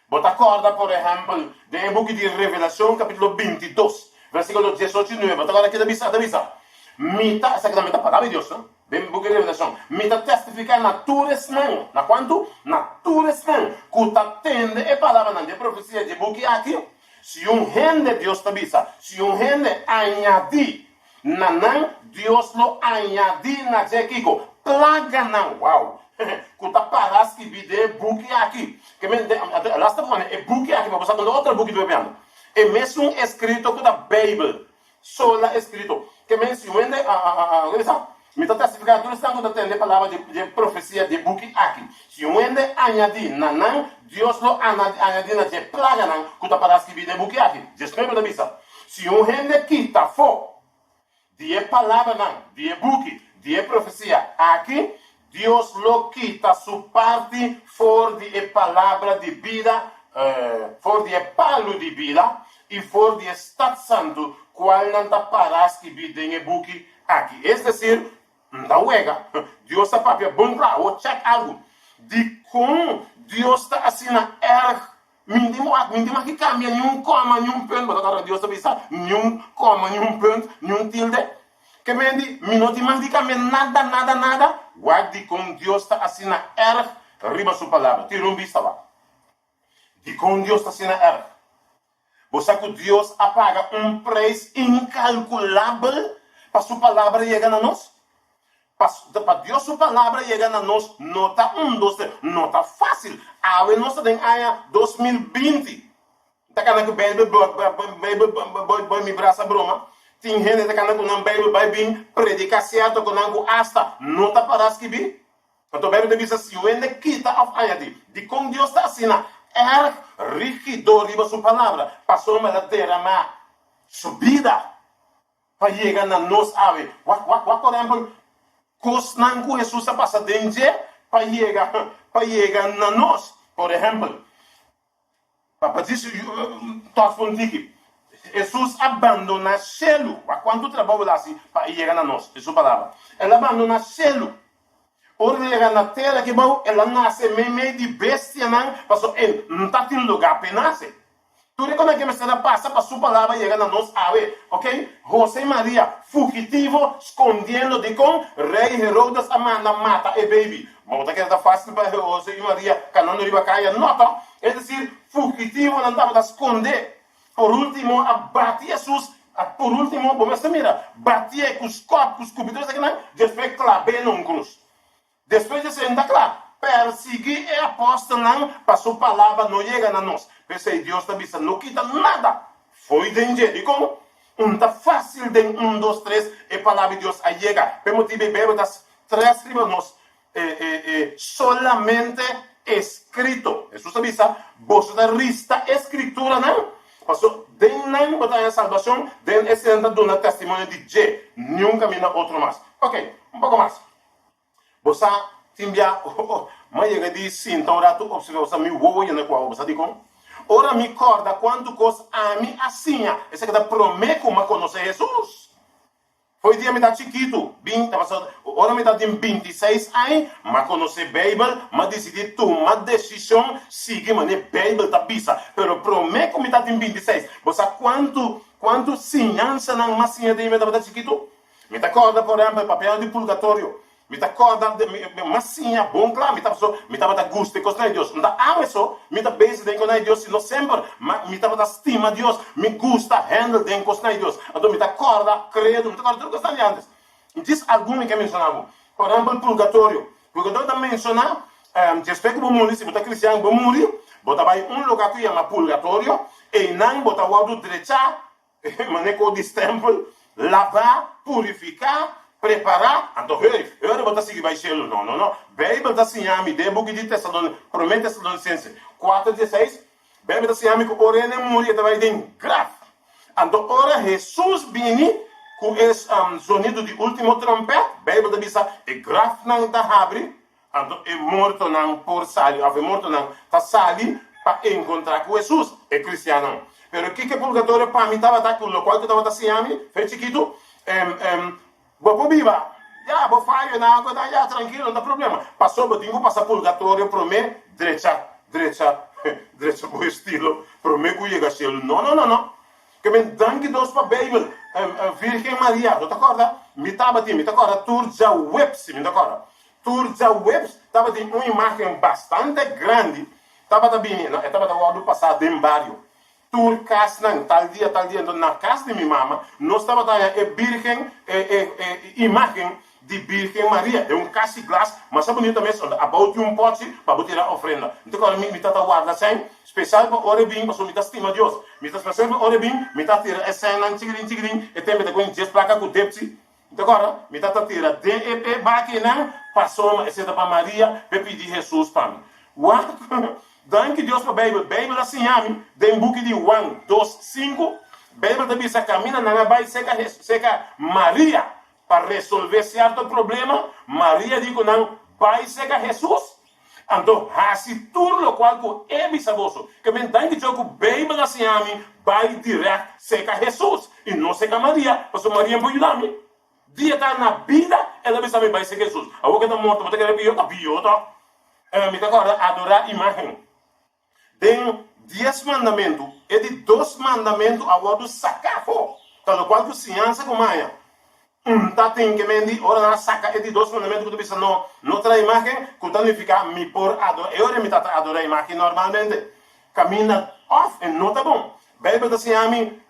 [SPEAKER 8] Bota corda, por exemplo, do book de Revelação, capítulo 22, versículo 18 e 9. Bota agora aqui da visa. Mita, exatamente a palavra de Deus, não? Bem, book de Revelação. Mita testificar na turesman. Na quanto? Na turesman. Que atende a palavra de profecia de book aqui. Se gente Deus te avisa, se gente añadir, Deus lo añadir na Jequico. Plaga não, uau. Kuta paras que vide book aqui. Que lá está falando, é book aqui, mas você não outra book do bebendo. É mesmo escrito com a Bíblia. Só escrito. Que mesmo me está testificando, tudo está acontecendo a palavra de profecia de book aqui. Se um ende añadir, Deus lo añadir na plaga não, kuta paras que vide book aqui. Descreve da missa. Se um ende quita fo, die palavra não, die book, die profecia. Aqui, Deus lo quita su parte for die palavra de vida, for die palo de vida, e for die Estado Santo, qual não está paras que bidem e book aqui. É decir, não uega, Deus está papia bom para o check algo. De como Deus está assim na mindima que cambia nenhum coma, nenhum ponto, mas agora Deus está pensando, nenhum coma, nenhum ponto, nenhum tilde. Que me diz, não te cambia nada, guarde com Deus está assim na riba sua palavra, tira vista lá. De como Deus está assim na você que Deus apaga preço incalculável para sua palavra chegar a nós. Para Deus sua palavra chegar a nós, não está não está fácil. A nós tem a 2020. Está canando que Bíblia me braça broma. Tem gente que canando que não Bíblia vai vir predicar certo com não hasta não está para as que vi. Então Bíblia diz assim, o ende quita of ayati. De como Deus está assim na rígido riba sua palavra. Passou uma derramar subida para chegar a nós ave. Por exemplo, cosnangu Jesus passa dentro para chegar na nós. Por exemplo, para dizer Jesus abandona selo. Quanto trabalho lá assim para chegar na nós? É sua palavra. Ela abandona selo. Ora chega na terra que bom, ela nasce meio de bestia não, porque ele não está tendo lugar para nascer. Tudo como é que você passa para sua palavra chegar na nós, ok? José e Maria, fugitivo, escondendo de com rei Herodes Amanda mata e baby. Mas que está fácil para José e Maria, canando de bacaia, nota. É decir, fugitivo não estava a esconder. Por último, abate Jesus. Por último, você mira, batia com os copos, com os cubidores, depois clave num cruz. Depois de ser ainda claro, perseguir e apóstolo para sua palavra não chega a nós. Pensei, Deus está dizendo, não quita nada. Foi de Jericó. Não está fácil de 1, 2, 3 e a palavra de Deus a chegar. Pelo motivo de das 3 tribos solamente escrito. Jesus está dizendo, você da rista escritura não. Passou, den não botar a salvação, den esse anda dando testemunho de J. Nunca mina outro mais. Ok, pouco mais. Você timbia, mas chega de sim, então tu observa, você me voa na qual você diz como. Ora me corda quanto coisa a mim assim, esse que dá prometo mas conhecer Jesus. Foi dia me dá chiquito, ora me dá de 26 anos, mas conhecer Bíblia, mas decidi tomar decisão, seguir mas Bíblia tá pisa, pero prometo me dá de 26. Você quanto ciência não mas ciência de me dá chiquito? Me dá corda por exemplo, papel de purgatório. Me tá corda massinha bom claro, me tá da gusto com Deus. Não dá isso, me tá base com Deus, não sempre, mas me tá da estima Deus, me gusta handle den com Deus. Então me tá corda, credo, me tá corda tudo que está antes. Diz algum que mencionava. Por exemplo, purgatório. Purgatório também menciona, respeito bom morrer, se você cristiano bom morrer, você vai lugar que chama purgatório e não você vai do direito, maneco de templo, lavar, purificar, preparar, então eu vou seguir vai ser não. Bíblia está assim, me dê book de Tessalonicenses, promete Tessalonicenses 4:16, Bíblia está assim, que orene morrer vai ter grave. Então ora Jesus vini com esse sonido de último trompete, Bíblia diz e grave não está abre, então é morto não por sair, ave morto não está sair para encontrar com Jesus, é cristiano. Pero o que purgatório para mim estava com o qual que estava assim, fez chiquito, vou viva, já vou fazer na água, já tranquilo, não dá problema. Passou, eu tenho que passar purgatório para mim, direita, por estilo, para mim que chega a ser. Não. Que me danke Deus para a Bíblia, Virgem Maria, não te acorda? Me acorda, Turja Webs, me acorda? Turja Webs, estava de uma imagem bastante grande, estava da passar de barrio. Turcas não, tal dia, na casa de minha mama, nós estava da virgem, imagem de Virgem Maria, é caixa de glass, mas é bonito mesmo, about pote para botar a ofrenda. Então, agora, me está guardando assim, especial para ore bem, para me estima Deus. Me está especial para ore bem, me está tirando essa cena, tigrin, e tem me com 10 placas com depsi. Então, agora, me está tirando DEP, baquena, passou, essa para Maria, para pedir Jesus para mim. What? Danke Deus para a Bíblia. Bíblia assim, tem book de 1, 2, 5. Bíblia também se caminha na vai seca Maria para resolver certo problema. Maria digo não vai seca Jesus. Então, assim tudo o qual é bisaboso. Que me dá que jogo Bíblia assim a mim vai direto seca Jesus e não seca Maria. Porque Maria pode ajudar-me. Dia tá na vida, ela vai saber vai seca Jesus. A outra está morta, você quer biota. Me dá agora adorar imagem. Tem 10 mandamentos e de 2 mandamentos a outro sacar fora. Tal qual que ciência com Maia. Tá tem que mendi ora na saca e de 2 mandamentos que tu pensa não traz imagem, que tu fica me por adorar. Eu me tá adorar a imagem normalmente. Caminha off e não tá bom. Bíblia tá assim a mim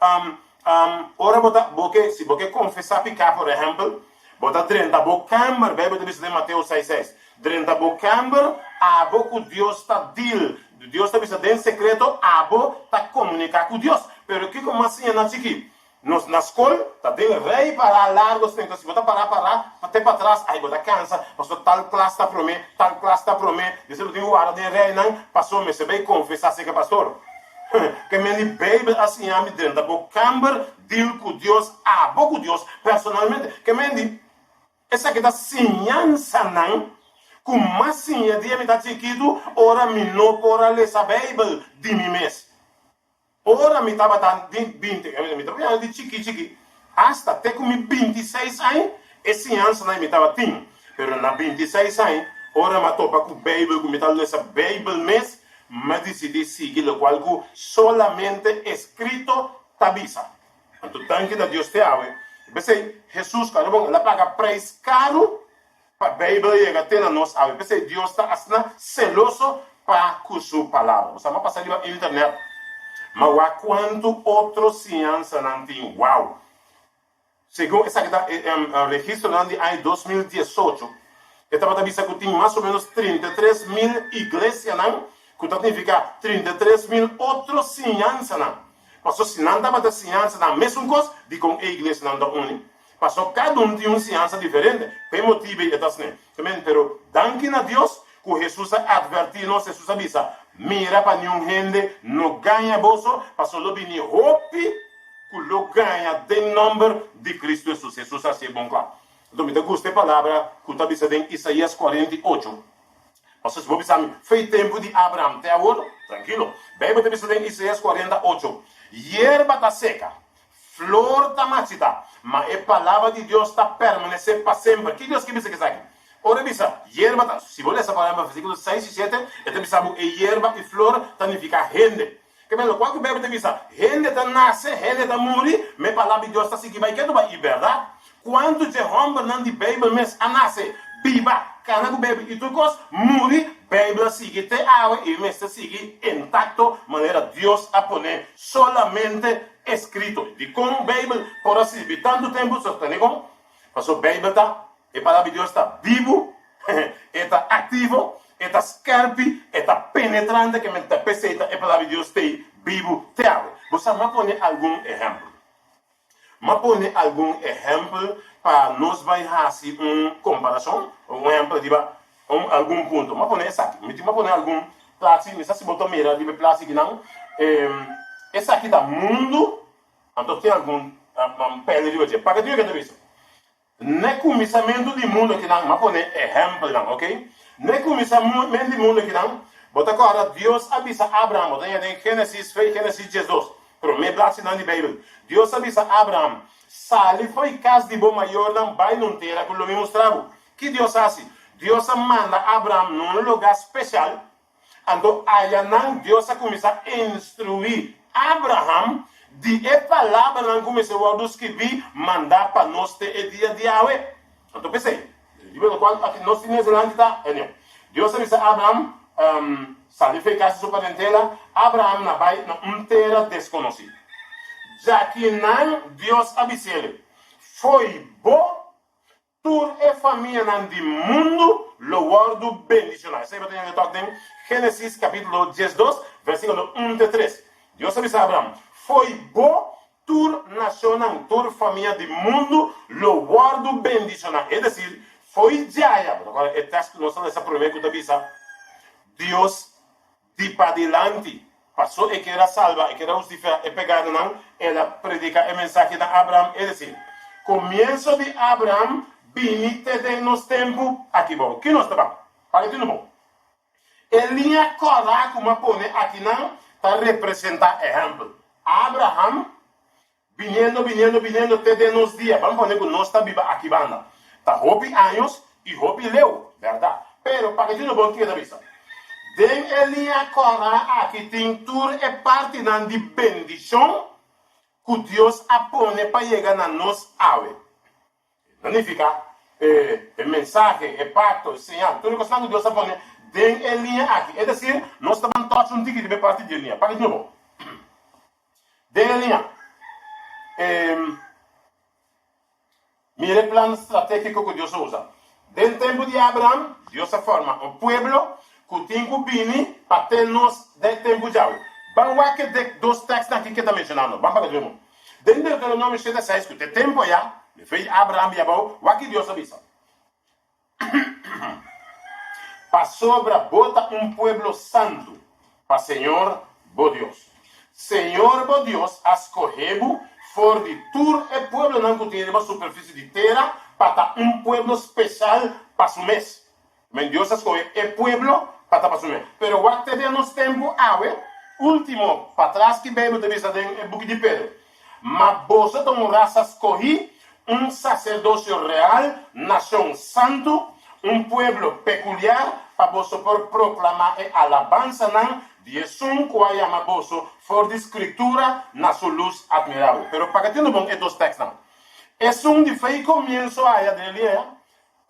[SPEAKER 8] ora botar se você confessar pecar por exemplo, bota 30 bocamber, Bíblia tá dizendo em Mateus 6:6. 30 bocamber, a boca Deus está deal. Deus está dizendo em secreto, a boca está comunicar com Deus. Pero que como assim é na chiqui? Na escola, tá tem rei para largos tempos. Se você parar, até para trás, aí você cansa. Passou tal classe está para mim, tal classe está para mim. Disse que o ar de rei não passou, mas você vai confessar se que é pastor. Que me di Bíblia assim a me dentro, bo camber deal com Deus, a boca Deus personalmente. Que me di essa que da ciência não, com mais ciência de me tá chiquito, ora me não pora ler essa Bíblia de mim mesmo. Ora me estava dando 20, me estava de chiqui, hasta até com 26 anos, esse ano me estava tendo. Pero na 26 anos, ora me topa com a Bíblia, com me estava lendo essa Bíblia mesmo, me decidi seguir o qual solamente escrito tabisa. Então, tanque da Deus te ave. Pensei, Jesus, caramba, ela paga preço caro para a Bíblia e até na nossa ave. Pensei, Deus está assim, celoso para com sua palavra. Você vai passar na internet. Mas quanto outros ciência não tem? Uau! Segundo esse registro de ano 2018, eu estava dizendo que tem mais ou menos 33 mil igrejas, não? Que significa 33 mil outros ciência, não? Passou se não estava da ciência, na mesma coisa, de com a igreja não da une. Passou cada tem uma ciência diferente, por motivo é assim. Também, pero, danke a Deus, que Jesus advertiu-nos, Jesus avisa, mira para nenhum gente, não ganha bolso, para só vir hope, que não ganha de nome de Cristo Jesus. Jesus assim é bom, claro. Então, me gusta a palavra que está dizendo em Isaías 48. Vocês vão pensar, foi tempo de Abraão, até agora, tranquilo. Bíblia está dizendo em Isaías 48. Hierba está seca, flor está marchita, mas a palavra de Deus está permanecer para sempre. Que Deus que diz que está aqui? Ora, bisa, hierba, se você ler essa palavra, versículos 6 e 7, então bisa, hierba e flor significa gente. Que bem, qual que o Bíblia diz? Gente está nasce, gente está morre, mas a palavra de Deus está seguindo, vai que não vai, verdade? Quando Jehová não de Bíblia, mas a nasce, viva, cana com Bíblia, e tu cos, morre, Bíblia sigue te água, e mas sigue intacto, maneira Deus a poner solamente escrito. De como Bíblia, por assim, de tanto tempo, sostene como, mas a Bíblia está, a palavra de Deus está vivo, está ativo, está scarpe, está penetrante, que me está peseta, a palavra de Deus está vivo, te abre. Você vai pôr algum exemplo. Mas pôr algum exemplo para nós vai fazer uma comparação, um exemplo de algum ponto. Mas pôr essa aqui, mas pôr algum plástico, mas se botar mira de plástico não, essa aqui da mundo, então tem algum pele de você. Para que diga que isso? No começamento do mundo que não, mas pôr exemplo não, ok? No começamento do mundo que não, bota agora Deus avisa Abraão, tem Gênesis 12. Pero me blasi não de Bíblia. Deus avisa Abraão, sale foi casa de bom maior não vai não ter aquilo me mostrava. Que Deus faz? Deus manda Abraão num lugar especial. Então aí não Deus começa a instruir Abraão de a palavra não começou a escrever mandar para nós ter dia de Yahweh. Então pensei, quando aqui nós temos lá Deus avisa Abraão sale foi casa sua parentela, Abraão na vai na terra desconhecida. Já que não Deus avisou, foi bom toda a família do mundo louvado bendicionar. Você vai ter que tocar em Gênesis capítulo 12, versículo 1 a 3. Deus avisou a Abraão, foi bom toda nação, toda família do mundo louvado bendicionar. É decir, foi já. Agora, o texto não está nessa promessa que avisa Deus de para adelante passou e que era salva, e que era justificada, e pegada, não, ela predica o mensaje de Abraham, é dizer, começo de Abraham, vinite de nos tempos, aqui bom, que nós estamos, para que não bom. Linha Korah, como põe aqui, não, está representando exemplo. Abraham, viniendo, até nos dias, vamos poner que nós estamos aqui, banda. Está hopi anos e hopi leu, verdade? Pero, para que não bom, que é da vista. Den linha Korah, aqui tem tudo é parte de bendição que Deus apone para chegar na nós ave. Significa, o mensagem, o pacto, o sinal, tudo que Deus apone, den linha aqui. É dizer, nós estamos todos um ticket de parte de linha. Para que não bom. Den linha. Mire o plano estratégico que Deus usa. Del tempo de Abraham, Deus forma um pueblo que tem que vir para ter nós del tempo de Yahweh. Vamos ver que dois textos aqui que está mencionando. Vamos para o dentro do Deuteronômio 6, que tem tempo já, me fez Abraham e Abraão, o que Deus avisa. Para sobra, bota pueblo santo, para Senhor, bo Deus. Senhor, bo Deus, escorreu for de todo o pueblo não que tem uma superfície de terra, para pueblo especial para su mês. Mas Deus escolheu o pueblo para su mês. Pero o que de nos tempo, último, para trás que veio de vista do book de Pedro. Mas você tem raça escolhi, sacerdócio real, nação santo, pueblo peculiar, para você por proclamar a alabança de Jesus, que chama você for de escritura na sua luz admirável. Pero para que não bom é dois textos. É de fei começo a dele,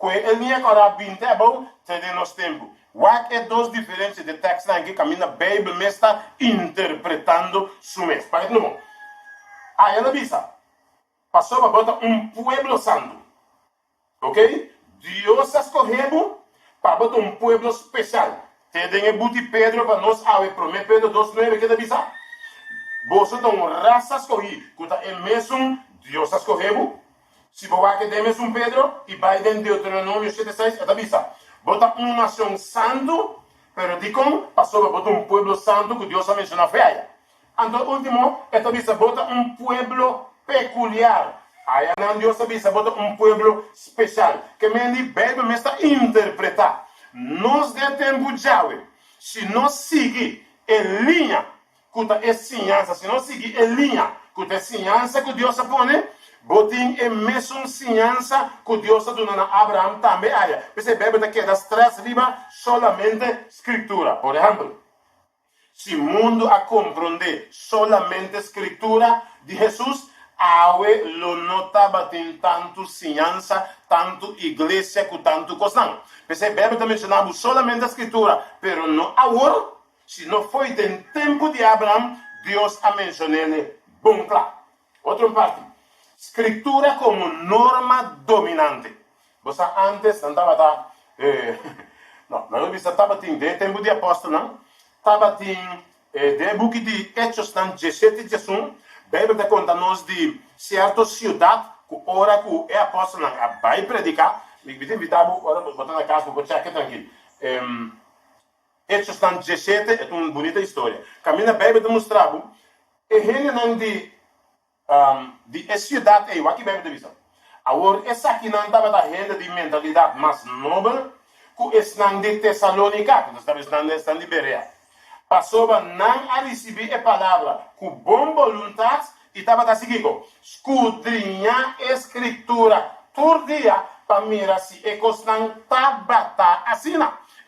[SPEAKER 8] que ele tinha agora 20 bom, de nos tempo. O que é dois diferentes de textos que caminha a Bíblia me está interpretando su mês. Para que não bom. Aí ela avisa, passou para botar pueblo santo. Ok? Deus escolheu para botar pueblo especial. Tem o de Pedro para nós, a 1 Pedro 2:9, que avisa. Você tem uma raça escolhida, que é mesmo Deus escolheu. Se você quer mesmo Pedro, e vai dentro de Deuteronômio 7:6, que avisa. Bota uma nação santo, pero digo, passou para botar pueblo santo que Deus mencionou feia. Então, último, esta avisa, bota pueblo peculiar. Aí não Deus avisa, bota pueblo especial. Que me diz, Bíblia me está interpretando. Nós de tempo de Yahweh, se nós seguir em linha com a ciência, se nós seguir em linha com a ciência que Deus põe, botem a mesma ciência que Deus deu a Abraão também. Esse Bíblia que das três ribas solamente escritura. Por exemplo, se o mundo a compreender solamente escritura de Jesus, Awe lo notava tem tanto ciência, tanto igreja, com tanto coisa. Esse Bíblia está mencionando solamente a escritura, pero não agora, se não foi em tempo de Abraão, Deus a mencionou bom claro. Outra parte, escritura como norma dominante. Você antes não estava, não estava em tempo de apóstolo, não? Estava em de book de Hechos 17:1. Bíblia está contando de certa cidade que ora que é apóstolo vai predicar. Me invitava ora botar na casa para checar tranquilo. Hechos 17 é uma bonita história. Caminha a Bíblia demonstrava e ele de cidade aí, o que Bíblia diz. Agora essa aqui não estava da renda de mentalidade mais nobre que estão de Tessalônica, que estão de Berea. Passou não a receber a palavra com boa vontade e estava da seguinte: escudrinhar a escritura todo dia para mirar se é coisa não está assim.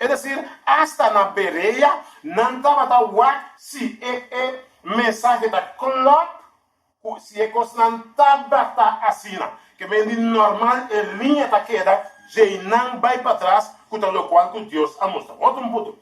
[SPEAKER 8] É dizer, hasta na Bereia não estava da se é mensagem da club, se é coisa não está assim. Que vem de normal, a linha da queda, já não vai para trás, com o qual Deus a mostra. Outro ponto.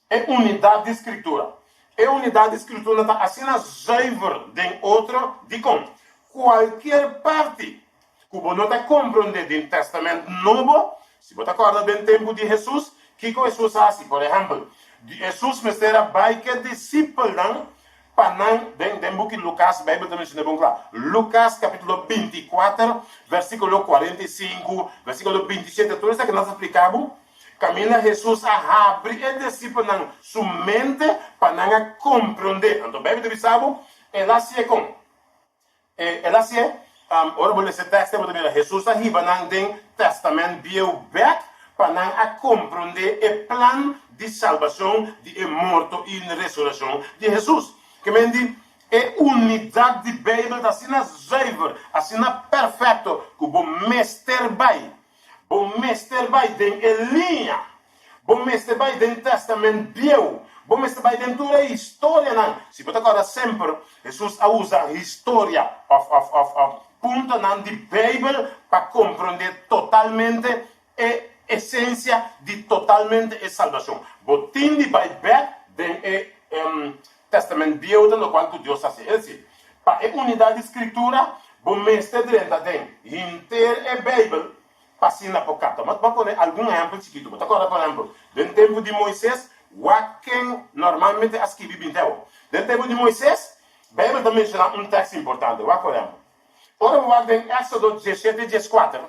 [SPEAKER 8] É unidade de escritura. É unidade de escritura está assim na zuiver de outro de como qualquer parte que você não está compreendendo do Testamento Novo, se você acorda do tempo de Jesus, que Jesus faz? Por exemplo, Jesus me será vai que discípulo para não dentro book Lucas, Bíblia também se bom claro. Lucas capítulo 24, versículo 45, versículo 27, tudo isso que nós explicamos. Camina Jesus a abrir el discípulo en su mente para comprender. Entonces, Bíblia de Bisabo, ela se com. Ela se, ora vou ler esse texto, vou dizer, Jesus arriba no Testamento Bible back para compreender o plano de salvação, de morto e ressurreição de Jesus. Que me diz, é unidade de Bíblia, assim na zuiver, assim na perfeito, que o mestre vai. Bom mestre vai em linha. Bom mestre vai em Testamento Bible. Bom mestre vai dentro da história. Não. Se você agora sempre, Jesus usa a história, ponto de Bíblia para compreender totalmente a essência de totalmente a salvação. Botim de vai back em Testamento Bible, no qual Deus faz. É assim, para a unidade de escritura, bom mestre dentro de inteira a Bíblia. Passina por carta. Mas vamos poner algum exemplo chiquito. Mas agora, por exemplo, no tempo de Moisés, quem normalmente escreve Bíblia. No tempo de Moisés, a Bíblia também menciona um texto importante. Por exemplo, ora vamos ver em Éxodo 17 e 14.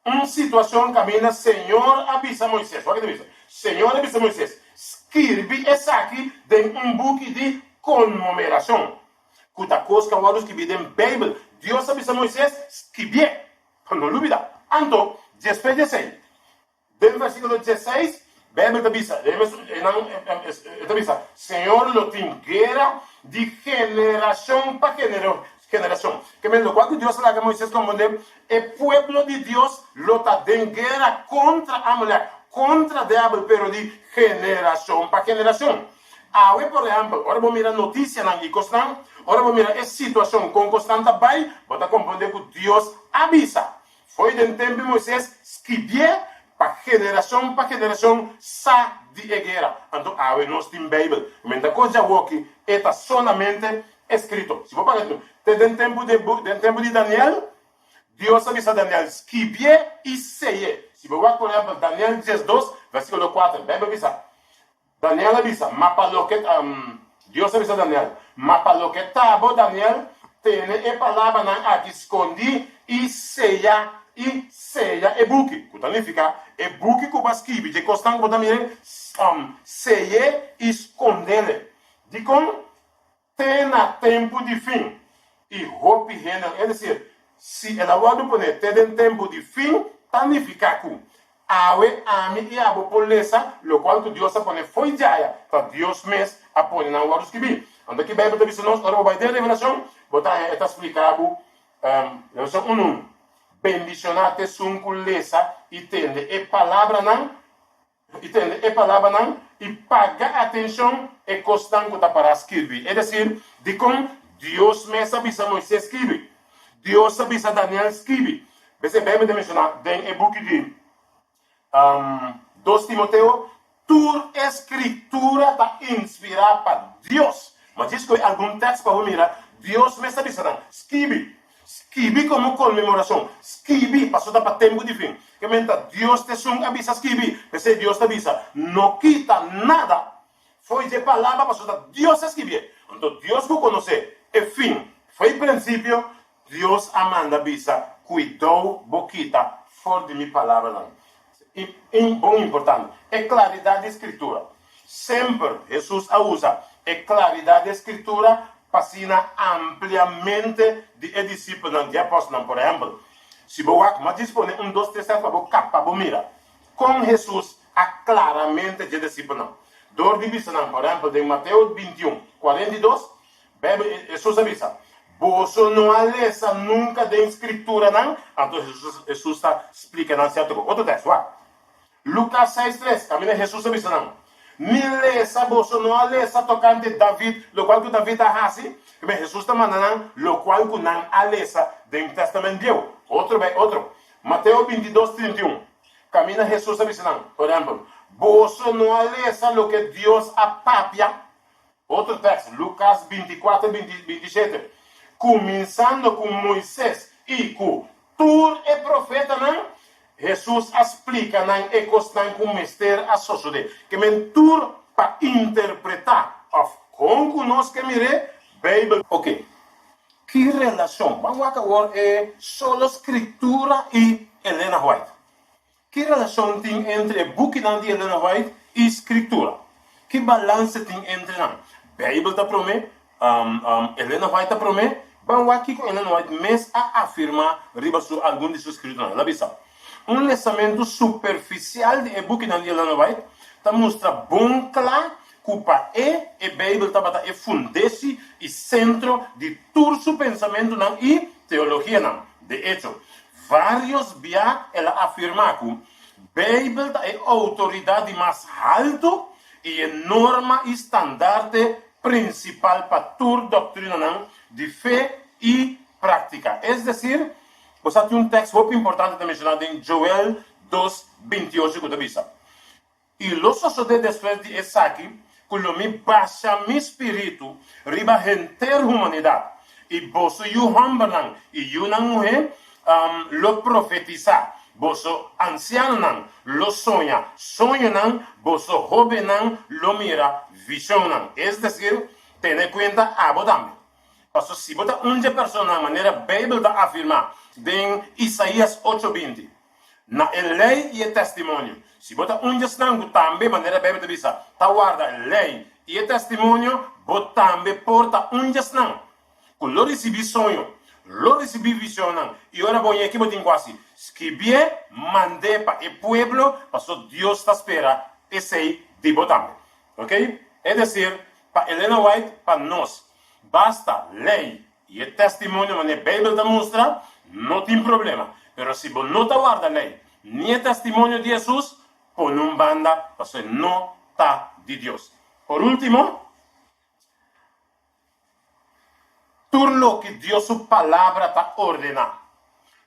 [SPEAKER 8] Uma situação caminha, Senhor avisa Moisés. Olha que diz. Senhor avisa Moisés. Escreve esse aqui em um book de comemoração. Cuta coisa que eu escrevi em Bíblia. Deus avisa Moisés, escreve. Não dúvida. Então, después de isso, del versículo 16, Bíblia te avisa, Senhor lo tinguera de geração para geração. Que me lo cual Dios le haga a Moisés como el pueblo de Dios lo tinguera contra a mulher, contra o diabo, pero de geração para geração. Ahora, por exemplo, ahora vamos mirar notícia na Icostan, ahora vamos mirar essa situação com constante vai, para compreender que Deus avisa. Foi do tempo de Moisés, escrevia para geração, sa de guerra. Então, agora nós temos Bíblia. Mas a coisa aqui está solamente escrito. Se você parar, desde o tempo de Daniel, Deus avisa a Daniel, escrevia e seia. Se você, por exemplo, Daniel 12, versículo 4, Bíblia avisa. Daniel avisa, mapa lo que, Deus avisa a Daniel, mapa lo que estava Daniel, tem a palavra aqui escondi e seia e book. Que significa e book que vai escrever, de constante que também seia e esconder. De como tem tempo de fim e hope renda, é dizer, se ela vai poner tem tempo de fim, significa que ami e abo polesa, lo qual que Deus pone foi já, então Deus mesmo apone na hora escrever. Então aqui Bíblia te diz nós, agora vai ter revelação, botar está explicado, revelação 1. Bendicionate sun culesa e tende e palavra não e paga atenção e constante para escrever. É dizer, de como Deus mesmo avisa Moisés escrever, Deus avisa Daniel escrever. Você vai me mencionar em o book de 2 Timoteo, tua escritura está inspirada para Deus. Mas diz que algum texto para mirar, Deus mesmo avisa, escreve. Escrevi como comemoração. Escrevi, passou para tempo de fim. Que menta, Deus te avisa escrevi. Porque Deus te avisa, não quita nada. Foi de palavra, passou para Deus escrever. Então, Deus que conhece é fim. Foi princípio, Deus amanda avisa, cuidou, boquita, for de minha palavra. Bom importante, é claridade de escritura. Sempre Jesus a usa, é claridade de escritura, fascina ampliamente de discípulos de apóstolos, por exemplo. Se você dispõe 1, 2, 3, 4, para capa, para mira. Com Jesus, há claramente de discípulos. Dor de vista, por exemplo, em Mateus 21, 42, Jesus avisa, você não alessa nunca de escritura, não? Então Jesus está explicando certo. Outro texto, Lucas 6, 3, também Jesus avisa, não? Milesa, você não alessa tocante David, lo qual que David está assim, mas Jesus está mandando, lo qual que não alessa do Testamento de Deus. Outro. Mateus 22, 31. Camina Jesus avisando, por exemplo, você não alessa lo que Deus apapia. Outro texto, Lucas 24, 27. Começando com Moisés e com todo o profeta, não? Jesus explica na ecostan com mestre a sociedade que mentur para interpretar como nós que mire Bíblia. Ok. Que relação? Vamos agora é só escritura e Helena White. Que relação tem entre o book de Ellen White e escritura? Que balance tem entre não? Bíblia está promete, Ellen White está promete, vamos aqui com Ellen White mesmo a afirmar riba algum de suas escrituras. La bisa. Lançamento superficial de book de Ellen White está mostra bom claro culpa a Bíblia está bata fundesse e centro de todo su pensamento não e teologia não. De hecho, vários via ela afirma que Bíblia é a autoridade mais alta e a norma e estandarte principal para toda doutrina não, de fé e prática. É decir, você tem texto muito importante de mencionar em Joel 2:28 que você e lo sucede después de Isaac, cuando me baixa mi espíritu, riba entera humanidad. Y vos yuhambanan, y una mujer lo profetiza. Vos ancianan, lo soñan, vos jovenan, lo mira, visionan. Es decir, ten cuenta abo también. Paso si vota una persona de manera Bíblia afirma, en Isaías 8:20, na lei e testemunho. Se bota stango também maneira Bíblia diz, tá guarda lei e testemunho, bota também porta stango. Com lo recebi sonho, lo recebi visão, e ora vou aqui botin quase. Escrevi, mandei para o pueblo, passo Deus está espera esse de botar. Ok? É dizer, para Ellen White, para nós, basta lei e testemunho, maneira Bíblia mostra, não tem problema. Pero se você não guarda a lei, nem testemunho de Jesus, por não banda, você não está de Deus. Por último, tudo lo que Deus sua palavra está ordenando,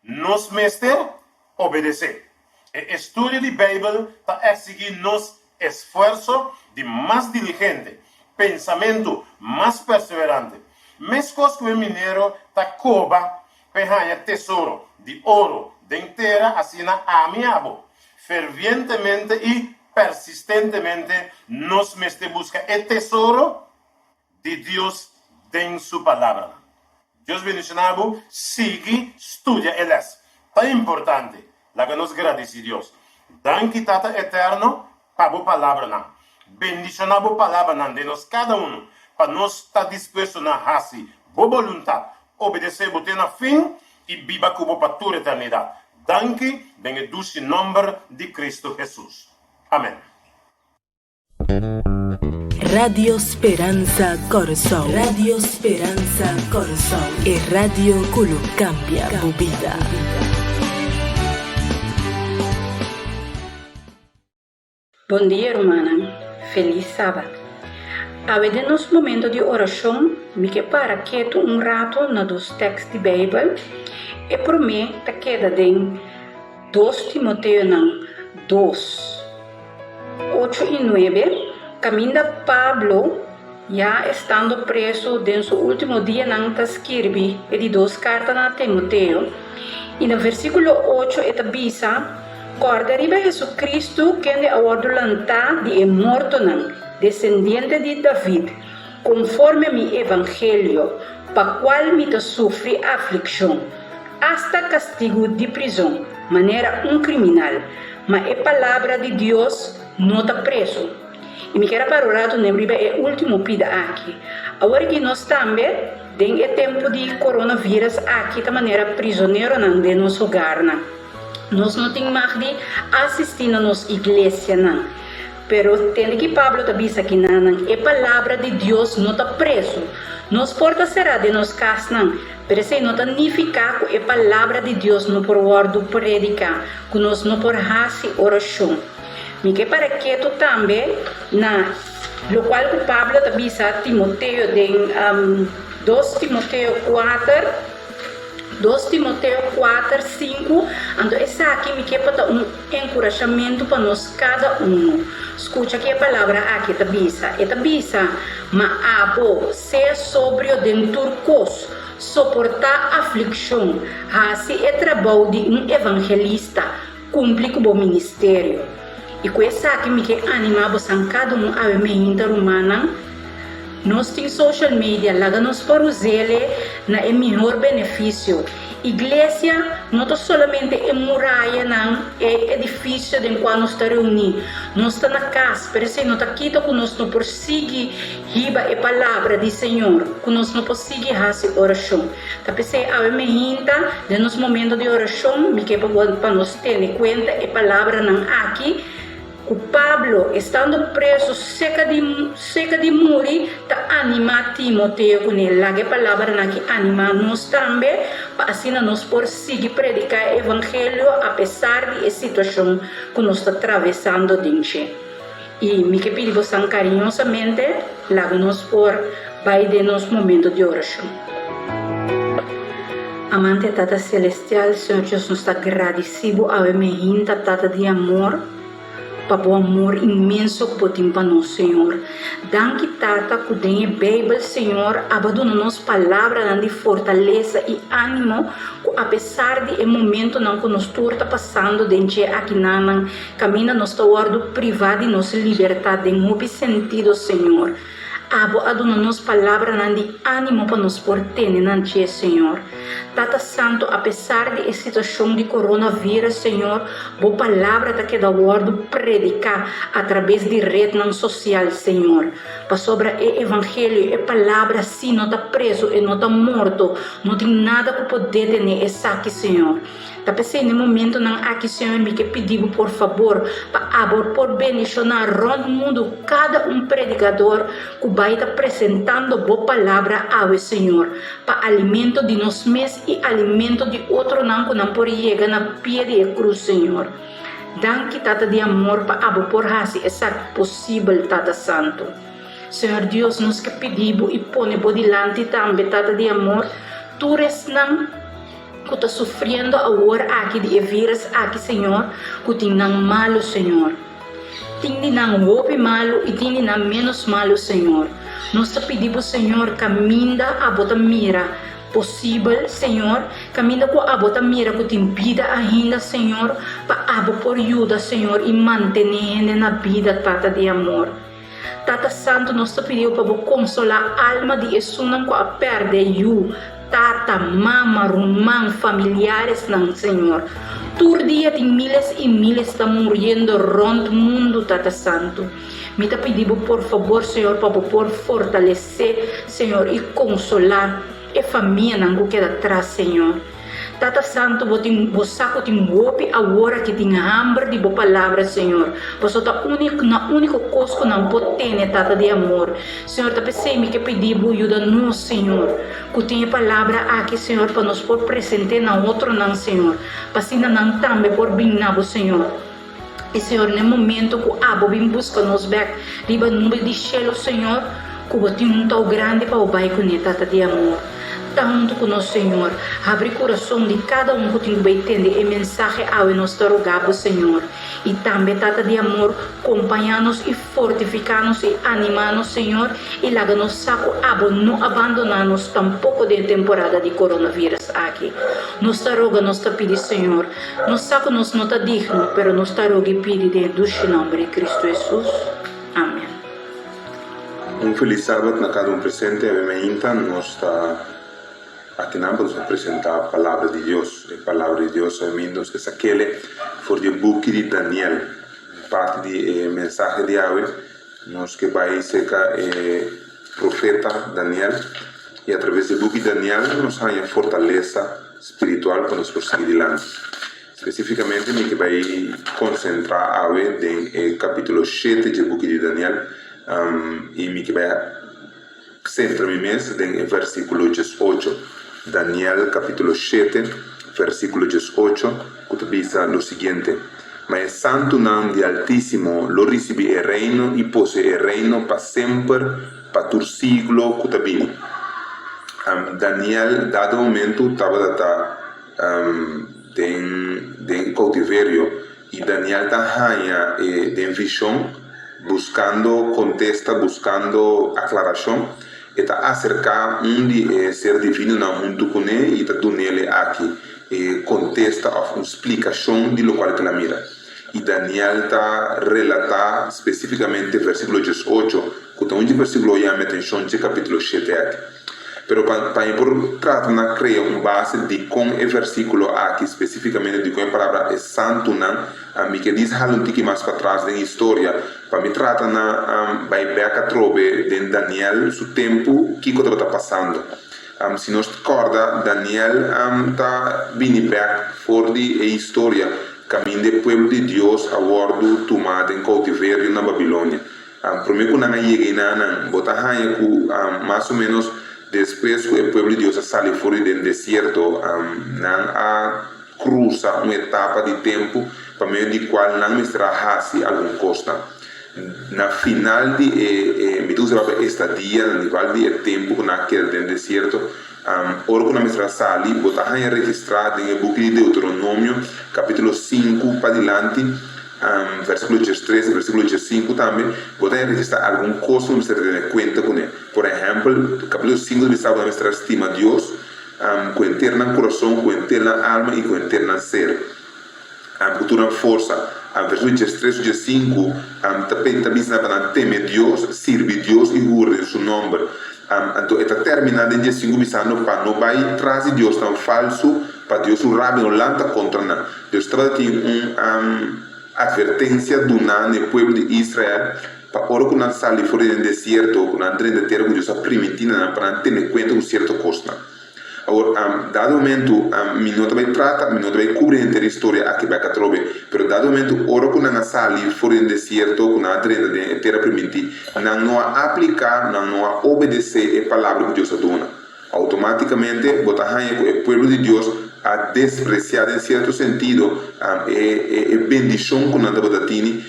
[SPEAKER 8] nos mestre obedecer. O estudo de Bíblia está exigindo nos esforço de mais diligente, pensamento mais perseverante. Mescos que o mineiro está cova, pehanha tesouro de ouro, de inteira, assina amiável. Fervientemente e persistentemente nos mestre busca o tesouro de Deus em sua palavra. Deus bendicionado, sigue, estudia eles. Tan importante, la que nos agradece Deus. Dan que tata eterno, para a palavra não. Bendicionado a palavra não de nós cada para nós estar disposto na raça, boa vontade, obedecer, botar na fim e viva como para toda a eternidade. Danke, em o doce nome de Cristo Jesus. Amém.
[SPEAKER 7] Radio Speranza Corazón. Radio Speranza Corazón. Es radio que cambia tu vida.
[SPEAKER 9] Bom dia, irmã. Feliz sábado. Havemos momento de oração, me que para quieto rato na dos textos de Bíblia e por mim ta queda em 2 Timoteo 2, 8 e 9, caminha Pablo, já estando preso em seu último dia ta escreve de 2 cartas a Timoteo, e no versículo 8 eta bisa, corda riba Jesucristo que é o adulantá de morto descendiente de David, conforme mi evangelho, para qual me sofre aflição, hasta castigo de prisão, maneira criminal, mas a palavra de Deus não está preso. E me quero parar no riba é último pida aqui. Agora que nós também tem o tempo de coronavírus aqui de maneira prisioneiro de nosso lugar, nós não temos mais de assistir na nossa igreja, pero tem que Pablo te diz aqui a palavra de Deus não está preso. Nos porta será de nos casa, pero se não significa que a palavra de Deus não por guardo predicar, que nós não por fazer oração. Me que para que tu também na lo qual que Pablo te diz a Timoteo em 2 Timoteo 4, 5, ando essa aqui me que para encorajamento para nós cada Escucha que a palavra aqui te bisa, mas abo, ser sóbrio dentro cos, suportar aflição, assim é trabalho de evangelista, cumprir com o ministério. E com essa aqui me que animava cada a mente humana. Nós temos social media, lá nós para usar na melhor benefício Iglesia não está somente em muralha, não, é edifício em qual nós estamos reunidos. Nós estamos na casa, por isso nós estamos aqui que nós não prosseguimos riba a palavra do Senhor, que nós não prosseguimos fazer oração. Então, a minha de nos momentos de oração, me quer para nós ter em conta a palavra não aqui. O Pablo, estando preso cerca de morrer, está animando Timoteo com ele. Lá que a palavra que anima nós também, para assim nós prosseguir predicar o evangelho, apesar de situação que nós está atravessando dentro. E me que pedir você carinhosamente, lá nós por vai de nos momentos de oração. Amante Tata Celestial, Senhor Jesus, nos está agradecido a minha Tata de amor, para o amor imenso que podemos para nós, Senhor. Danke, Tata, que tem a Bíblia, Senhor, abandona-nos palavras de fortaleza e ânimo, que apesar de momento não que nós está passando dentro aqui na caminho, nós está privado de nossa liberdade, em um sentido, Senhor. Aduna-nos palavras de ânimo para nos porter, Senhor. Tata Santo, apesar de situação de coronavírus, Senhor, boa palavra da que da word predicar através de rede não social, Senhor. Para sobre o evangelho, a palavra sim não está preso e não está morto, não tem nada que poder ter essa aqui, Senhor. Tá pensando no momento não aqui, Senhor, me que pediu por favor para por bendicionar o mundo cada predicador que vai estar apresentando boa palavra ao Senhor, para alimento de nós mesmos e alimento de outro não que não pode chegar na pia de cruz, Senhor. Danke, Tata de amor, para por fazer essa possível, Tata Santo. Senhor Deus, nos que pedimos e põe por delante também, Tata de amor, tu resnan que está sofrendo agora aqui de vírus aqui, Senhor, que tem não malo, Senhor. Tem não roupa malo e tem não menos malo, Senhor. Nós te pedimos, Senhor, caminha a bota mira possível, Senhor, caminha com a bota mira que tem vida ainda, Senhor, para por ajuda, Senhor, e manter na vida, Tata de amor. Tata Santo, nós te pedimos para consolar a alma de Jesus não com a perder you. Tata, mama, rumão, familiares, não, Senhor. Todo dia tem miles e miles estão morrendo rond mundo, Tata Santo. Me tá pedindo, por favor, Senhor, para por fortalecer, Senhor, e consolar a família não que queda atrás, Senhor. Tata Santo, você tem roupa agora que tem hambre de boa palavra, Senhor. Você está na única coisa que não pode ter, Tata de amor. Senhor, tá pensando que pedimos ajuda-nos, Senhor. Que tenha palavra aqui, Senhor, para nos por presente na outro não, Senhor. Para assim não também por bem na Senhor. E, Senhor, no momento que abo vem busca nos back, riba nuvem de céu, Senhor, que você tem tão grande para o bairro, Tata de amor. Tanto com o Senhor, abre o coração de cada que tem que entender a mensagem ao nosso rogado, Senhor. E também, Tata de amor, acompanhar-nos e fortificar-nos e animar-nos, Senhor, e larga-nos saco, não abandonar-nos tampouco de temporada de coronavírus aqui. Nos roga, nos pede, Senhor, nos saco nos não está digno, pero nos roga e pede dentro do nome de Cristo Jesus. Amém.
[SPEAKER 10] Feliz sábado na cada presente, nós está aqui vamos apresentar a palavra de Deus. A palavra de Deus é mindos que aquele for de book de Daniel, parte de mensagem de Yahweh, nós que vai ser profeta Daniel, e através do book de Daniel nos há fortaleza espiritual para nos prosseguir adiante. Especificamente, me que vai concentrar Yahweh no capítulo 7 do book de Daniel, e me que vai centrar-me mais no versículo 18. Daniel capítulo 7, versículo 18, que dice lo siguiente: Mas santo nan de Altísimo lo recibe el reino y posee el reino para siempre, para tu siglo que vini. Daniel, dado momento, estaba en cautiverio y Daniel estaba en visión, buscando contesta, buscando aclaración. Está acerca de ser divino na junto com ele e está dando ele aqui contesta uma explicação de lo qual que ela mira. E Daniel está relata especificamente versículo 18, que é um versículo que chama atenção de capítulo 7 aqui. pero para por tratar de crear uma base de com o versículo aqui especificamente de com a palavra é santo não me que diz um tique mais para trás da história para me tratar na vai beca trobe de Daniel seu tempo que está passando se nós recorda Daniel está vindo back for the história caminho do povo de Deus a bordo tomado em cautiverio na Babilônia para mim quando eu cheguei na botar mais ou menos depois que o povo de Deus saiu fora do deserto, não cruza uma etapa de tempo para meio de qual não estará algum costa. Na final de estadia, no nível de tempo naquele deserto, ora que não estará sali, botar registrado em book de Deuteronômio, capítulo 5 para adiante. Versículo 13, versículo 5 também, podem registrar algum coisa que você tem conta com ele. Por exemplo, capítulo 5 de Salmo mostrar estima a Deus, com eterno coração, com eterna alma e com eterna ser. Cultura força. Versículo 13 e 5, também para temer Deus, servir Deus e jurar seu nome. Então, está terminado em 5 bisando para não vai trazer Deus tão falso, para Deus o rabi não lanta contra nós. Deus tem advertência do no povo de Israel para hora que nós saímos fora do deserto, que nós entramos na terra que Deus permitindo para ter conta com certa coisa. Agora, dado momento, não vai tratar, não vai cobrir a inteira história aqui para Catrobe, mas dado momento, hora que nós saímos fora do deserto, que nós entramos na terra permitindo, não aplicar, não obedecer a palavra que Deus dona. Automaticamente, botar o povo de Deus a despreciar em certo sentido a bendição que nós temos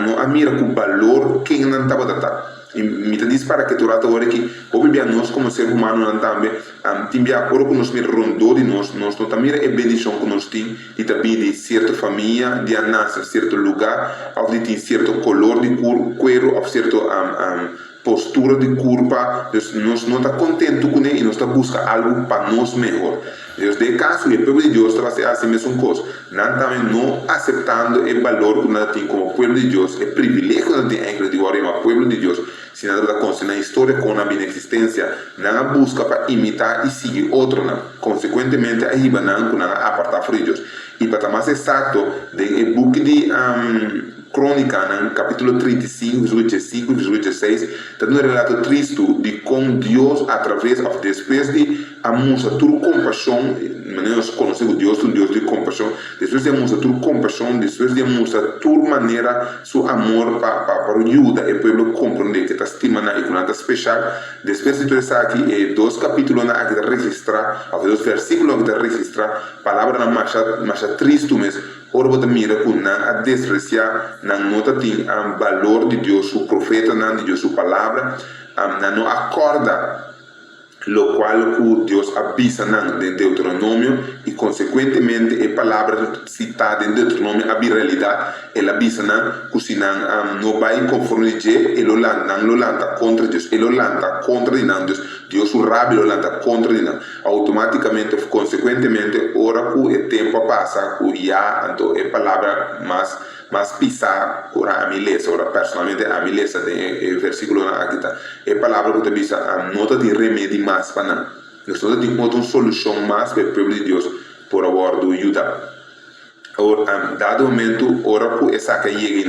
[SPEAKER 10] não admira o valor que nós temos e me diz para que tu rata agora que obviamente nós como ser humano nós também temos agora que nós me rondou de nós não também a bendição que nós temos e também de certa família de nascer certo lugar ou de certo color de cuero ou certo postura de curva, nós não está contente com ele e nós está buscando algo para nós melhor. Deus de caso e o povo de Deus está fazendo assim mesmo coisa, não também não aceitando o valor que nós temos como povo de Deus, o privilégio que nós temos de orar como povo de Deus, se nós está acontecendo na história com a minha existência, não busca para imitar e seguir outro, não. Consequentemente, aí não apartar de Deus. E para mais exato, no book de Crônica, no capítulo 35, versículo 5 e versículo 16, está um relato triste de como Deus, através depois de mostrar tua compaixão, nós conhecemos Deus, um Deus de compaixão, depois de mostrar tua compaixão, depois de mostrar tua maneira, seu amor para ajudar o povo a compreender que está estimando e que não está especial, depois de tudo isso aqui, 2 capítulos que está registrar, 2 versículos que está registrar, palavra na marcha triste mesmo, ora você mira que não a despreciar, não nota tem valor de Deus, o profeta, de Deus, sua palavra, não acorda lo qual que Deus avisa em Deuteronômio e consequentemente a palavra citada em Deuteronômio a realidade ela avisa que se não vai conforme Deus ele não lanta contra Deus ele lanta contra Deus Deus o rabi lo lanta contra Deus automaticamente consequentemente ora que o tempo passa que já então a palavra mas pisar ora a milesa, ora personalmente a milesa de versículo aqui está a palavra que te visa a nota de remédio mais para nós nós temos uma solução mais para o povo de Deus por agora do ajuda ora dado momento ora que essa que chega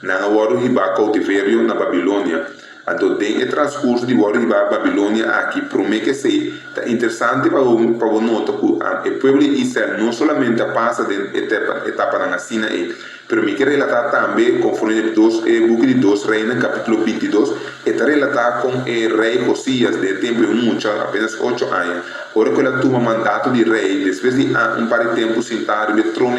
[SPEAKER 10] na agora que vai cautiverio na Babilônia então tem o transcurso de agora que vai a Babilônia aqui promete que seja interessante para nota que o povo de Israel não somente passa de etapa na Sinaí pero me quer relatar também conforme o book de 2 Reis, capítulo 22, está relatar com o rei Josias de tempo muito, apenas 8 anos. Ora que ele toma mandato de rei, depois de par de tempo sentado no trono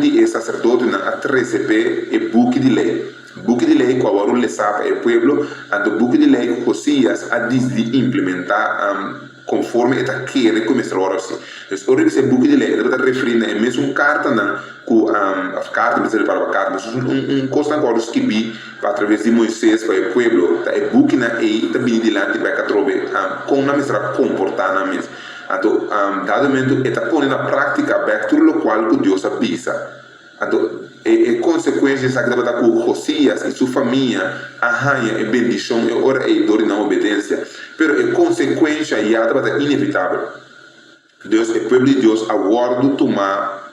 [SPEAKER 10] de sacerdote a receber o book de lei. Book de lei que agora ele sabe o povo, o book de lei que Josias a diz de implementar conforme está querendo começar a oração. Então, ora que esse book de lei ele está referindo a mesmo carta a carta, mas ele para a carta, mas coisa agora que vi através de Moisés para o povo, o book na aí está vindo de lá de vai catrobe como a mestra comportar na mesa. Então, dado momento está pondo na prática tudo o qual que Deus avisa. consequências que estava com Josias e sua família, arranha e bendição e ora e dor e não obediência, pero a consequência já estava inevitável. Deus, o povo de Deus, aguardo tomar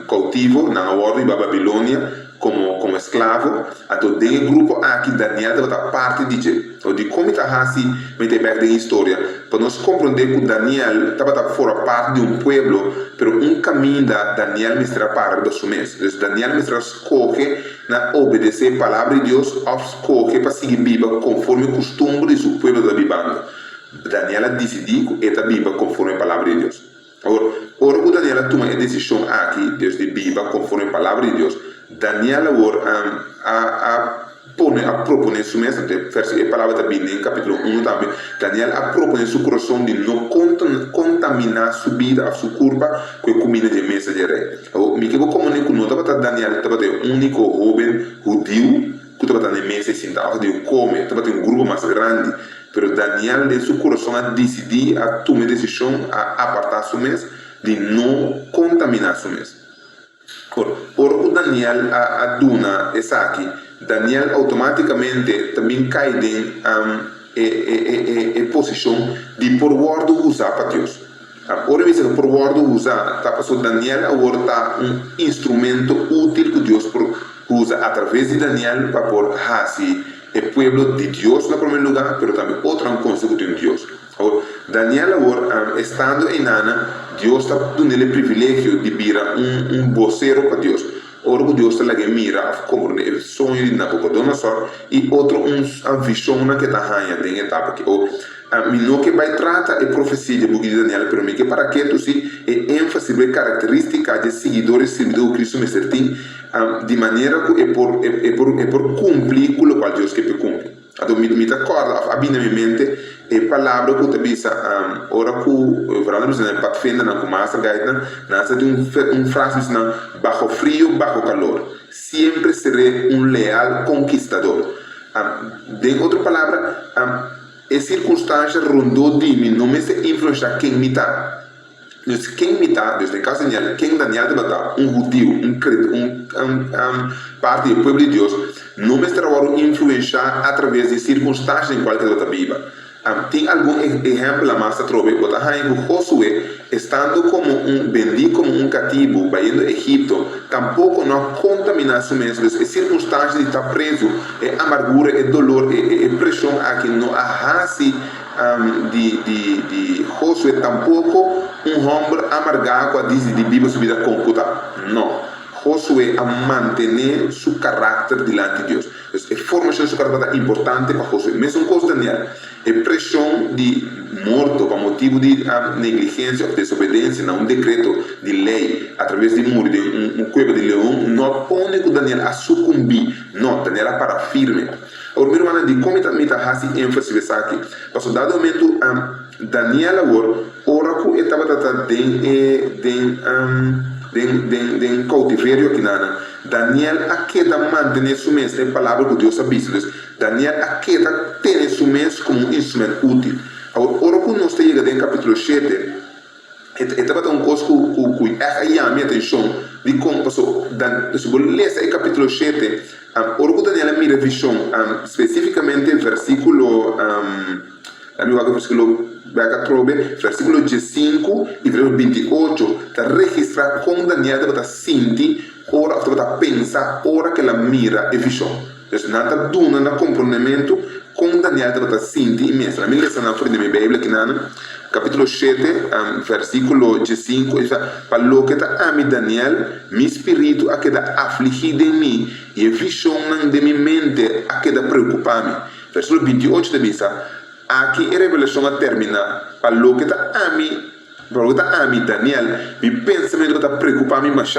[SPEAKER 10] cautivo na aguardo de Babilônia como esclavo, então de grupo aqui Daniel estava parte de ou de como está assim, meter back da história, para nós compreender que Daniel estava fora parte de povo, pero caminho da Daniel me será parte do seu mês. Então Daniel me será escolhe na obedecer a palavra de Deus, escolhe para seguir a Bíblia conforme o costume de seu povo da Bíblia. Daniel decidiu que esta Bíblia conforme a palavra de Deus. Agora que Daniel toma a decisão aqui, Deus de Bíblia conforme a palavra de Deus, Daniel agora a propõe su mês, a palavra da Bíblia em capítulo 1 também, Daniel a propõe seu coração de não contaminar sua vida, a sua curva, com a comida de mesa de rei. Me que vou comunicar com nós, Daniel estava o único jovem judeu que estava na mesa sentado, de comer, estava grupo mais grande, pero Daniel de seu coração a decidir, a tomar decisão, a apartar seu mês, de não contaminar seu mês. Por o Daniel a duna essa aqui, Daniel automaticamente também cai em posição de por guardo usar para Deus. Ora vez que por guardo usar, tá passou Daniel agora tá instrumento útil que Deus usa através de Daniel para por assim o povo de Deus no primeiro lugar, pero também outra consecutiva de Deus. Daniel agora estando em Ana, Deus está dando o privilégio de virar vocero para Deus. Ora Deus está lá que mira como o sonho de Nabucodonosor e outro a visão que está ganhando em etapa que não que vai tratar a profecia de Daniel, pero que para que tu se ênfase sobre características de seguidores de Cristo me certinho de maneira que é por cumprir com o qual Deus quer cumprir. Então me acorda a minha mente a palavra que utiliza ora que o verão nos patfenda na comassa gaita nessa de frase na bajo frio bajo calor sempre serei leal conquistador. De outra palavra a circunstância rondou de mim não me se influenciar quem me está. Quem me está, Deus, no caso de Daniel, quem Daniel deve estar, judeu, parte do povo de Deus, não me estará a influenciar através de circunstâncias em qualquer outra Bíblia. Tem algum exemplo lá mais atrás, que Josué, estando vendido como cativo, indo ao Egito, tampouco não contaminasse mesmo, as circunstâncias de estar preso, amargura, dolor, pressão, a que não arrase de Josué, tampouco homem amargado a dizer de Bíblia subida computa. Não. Josué a manter seu caráter diante de Deus. A formação de seu caráter é importante para Josué. Mesmo com Daniel, a pressão de morto por motivo de negligência ou desobediência a decreto de lei através de muro de cueva de leão não põe que Daniel a sucumbir. Não, Daniel é para firme. Agora, meu irmão, de como também está fazendo ênfase nessa aqui. Para o dado momento, Daniel agora, oracle estava tratando de cautiverio aqui na Daniel a queda mantém sua mês é palavra que Deus avisou. Daniel a queda tem sua mês como instrumento útil. Agora, ora que nós chegamos em capítulo 7, estava um coisa que é a minha atenção de como passou. Se você ler esse capítulo 7, ora que Daniel mira a visão, especificamente versículo versículo 15 e versículo 28, está registrado como Daniel deve sentir, ora deve pensar, ora que ela mira a visão. Então, nada duna no compreendimento como Daniel deve sentir imenso. A minha lição na frente da minha Bíblia, que capítulo 7, versículo 15, diz: "Falou que está a mim Daniel, meu espírito a queda afligido em mim, e a visão de minha mente a queda preocupar-me." Versículo 28 diz: aqui a revelação a terminar. Falou que está a mim Daniel, meu pensamento está preocupado-me mais.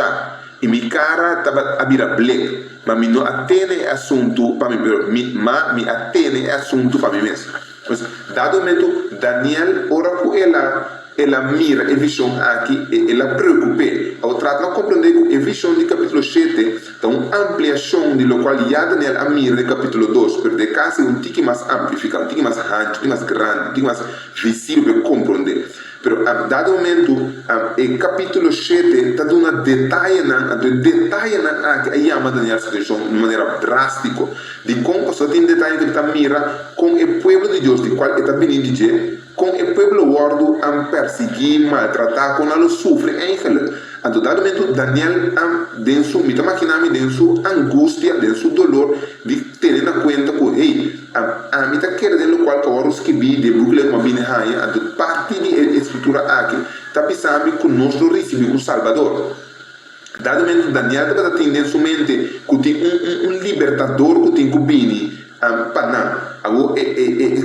[SPEAKER 10] E minha cara estava a virar black, mas me não atende assunto para mim, mas me atende assunto para mim mesmo. Mas, dado momento, Daniel, ora que ela mira a visão aqui, ela preocupa. Ao tratar de compreender que a visão do capítulo 7 é uma ampliação de lo qual já Daniel a mira no capítulo 2, pero de caso é um tique mais amplificado, um tique mais grande, um tique mais visível para compreender. Pero dado momento, o capítulo 7 está dando um detalhe que aí ama Daniel situação de maneira drástica, de como só tem detalhe que está mira com o povo de Deus, de qual está vindo dizer, com o povo gordo a perseguir, maltratar, com ela sofre ángeles. Então, dado momento, Daniel tem sua máquina, tem sua angústia, tem seu dolor, de ter na conta que, hey, a mim está querendo qual que horas que vi de Brooklyn, uma bine raia, então parte da estrutura aqui, está pensando que nós recebemos o Salvador. Dado momento, Daniel está tendo sua mente que tem um libertador que tem que vir para nós.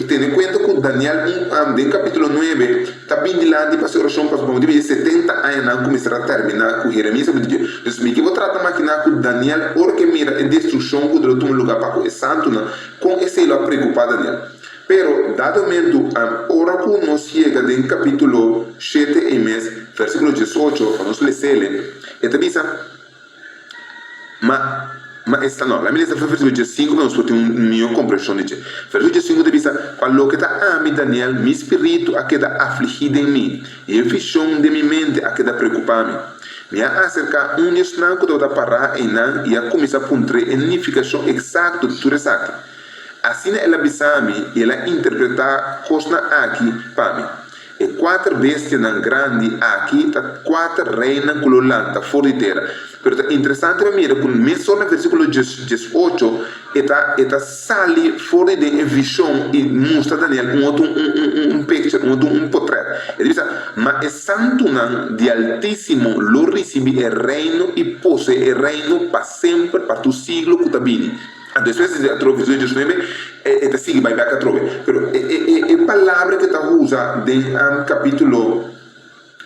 [SPEAKER 10] Tendo em conta que Daniel, no capítulo 9, está vindo lá de passar oração para os 70 anos, começar a terminar com Jeremias. Então, me que vou tratar máquina com Daniel, hora que mira a destruição que o outro lugar para o santo, com esse lá preocupado Daniel. Pero, dado momento, hora que nós chega no capítulo 7 e mês, versículo 18, quando nós lemos, ele diz, ma esta no, la mia sta versículo 5 non so un mio comprensione dice. Versículo 5 dice, quello che ta ami Daniel, mi spirito a queda afligida in me, e visión de mi mente a queda preocupami. Mi ha acerca un isnanco da parra e nan e a comincia a puntre a significação exacta de tudo isso aqui. Assim ela bisami e ela interpreta cosa aqui para mim. E 4 bestias grandi aqui, 4 reinas cololanta fora de terra. Pero é interessante para mim, que só no versículo 18, está sali fora de visão e mostra Daniel um picture, um portrait. Ele diz, mas é santo de Altíssimo, lo recibe o reino e possui o reino para sempre, para o siglo que está vindo. Depois de trove versículo 19 e sigue vai back a trove. Pero a palavra que está usa no capítulo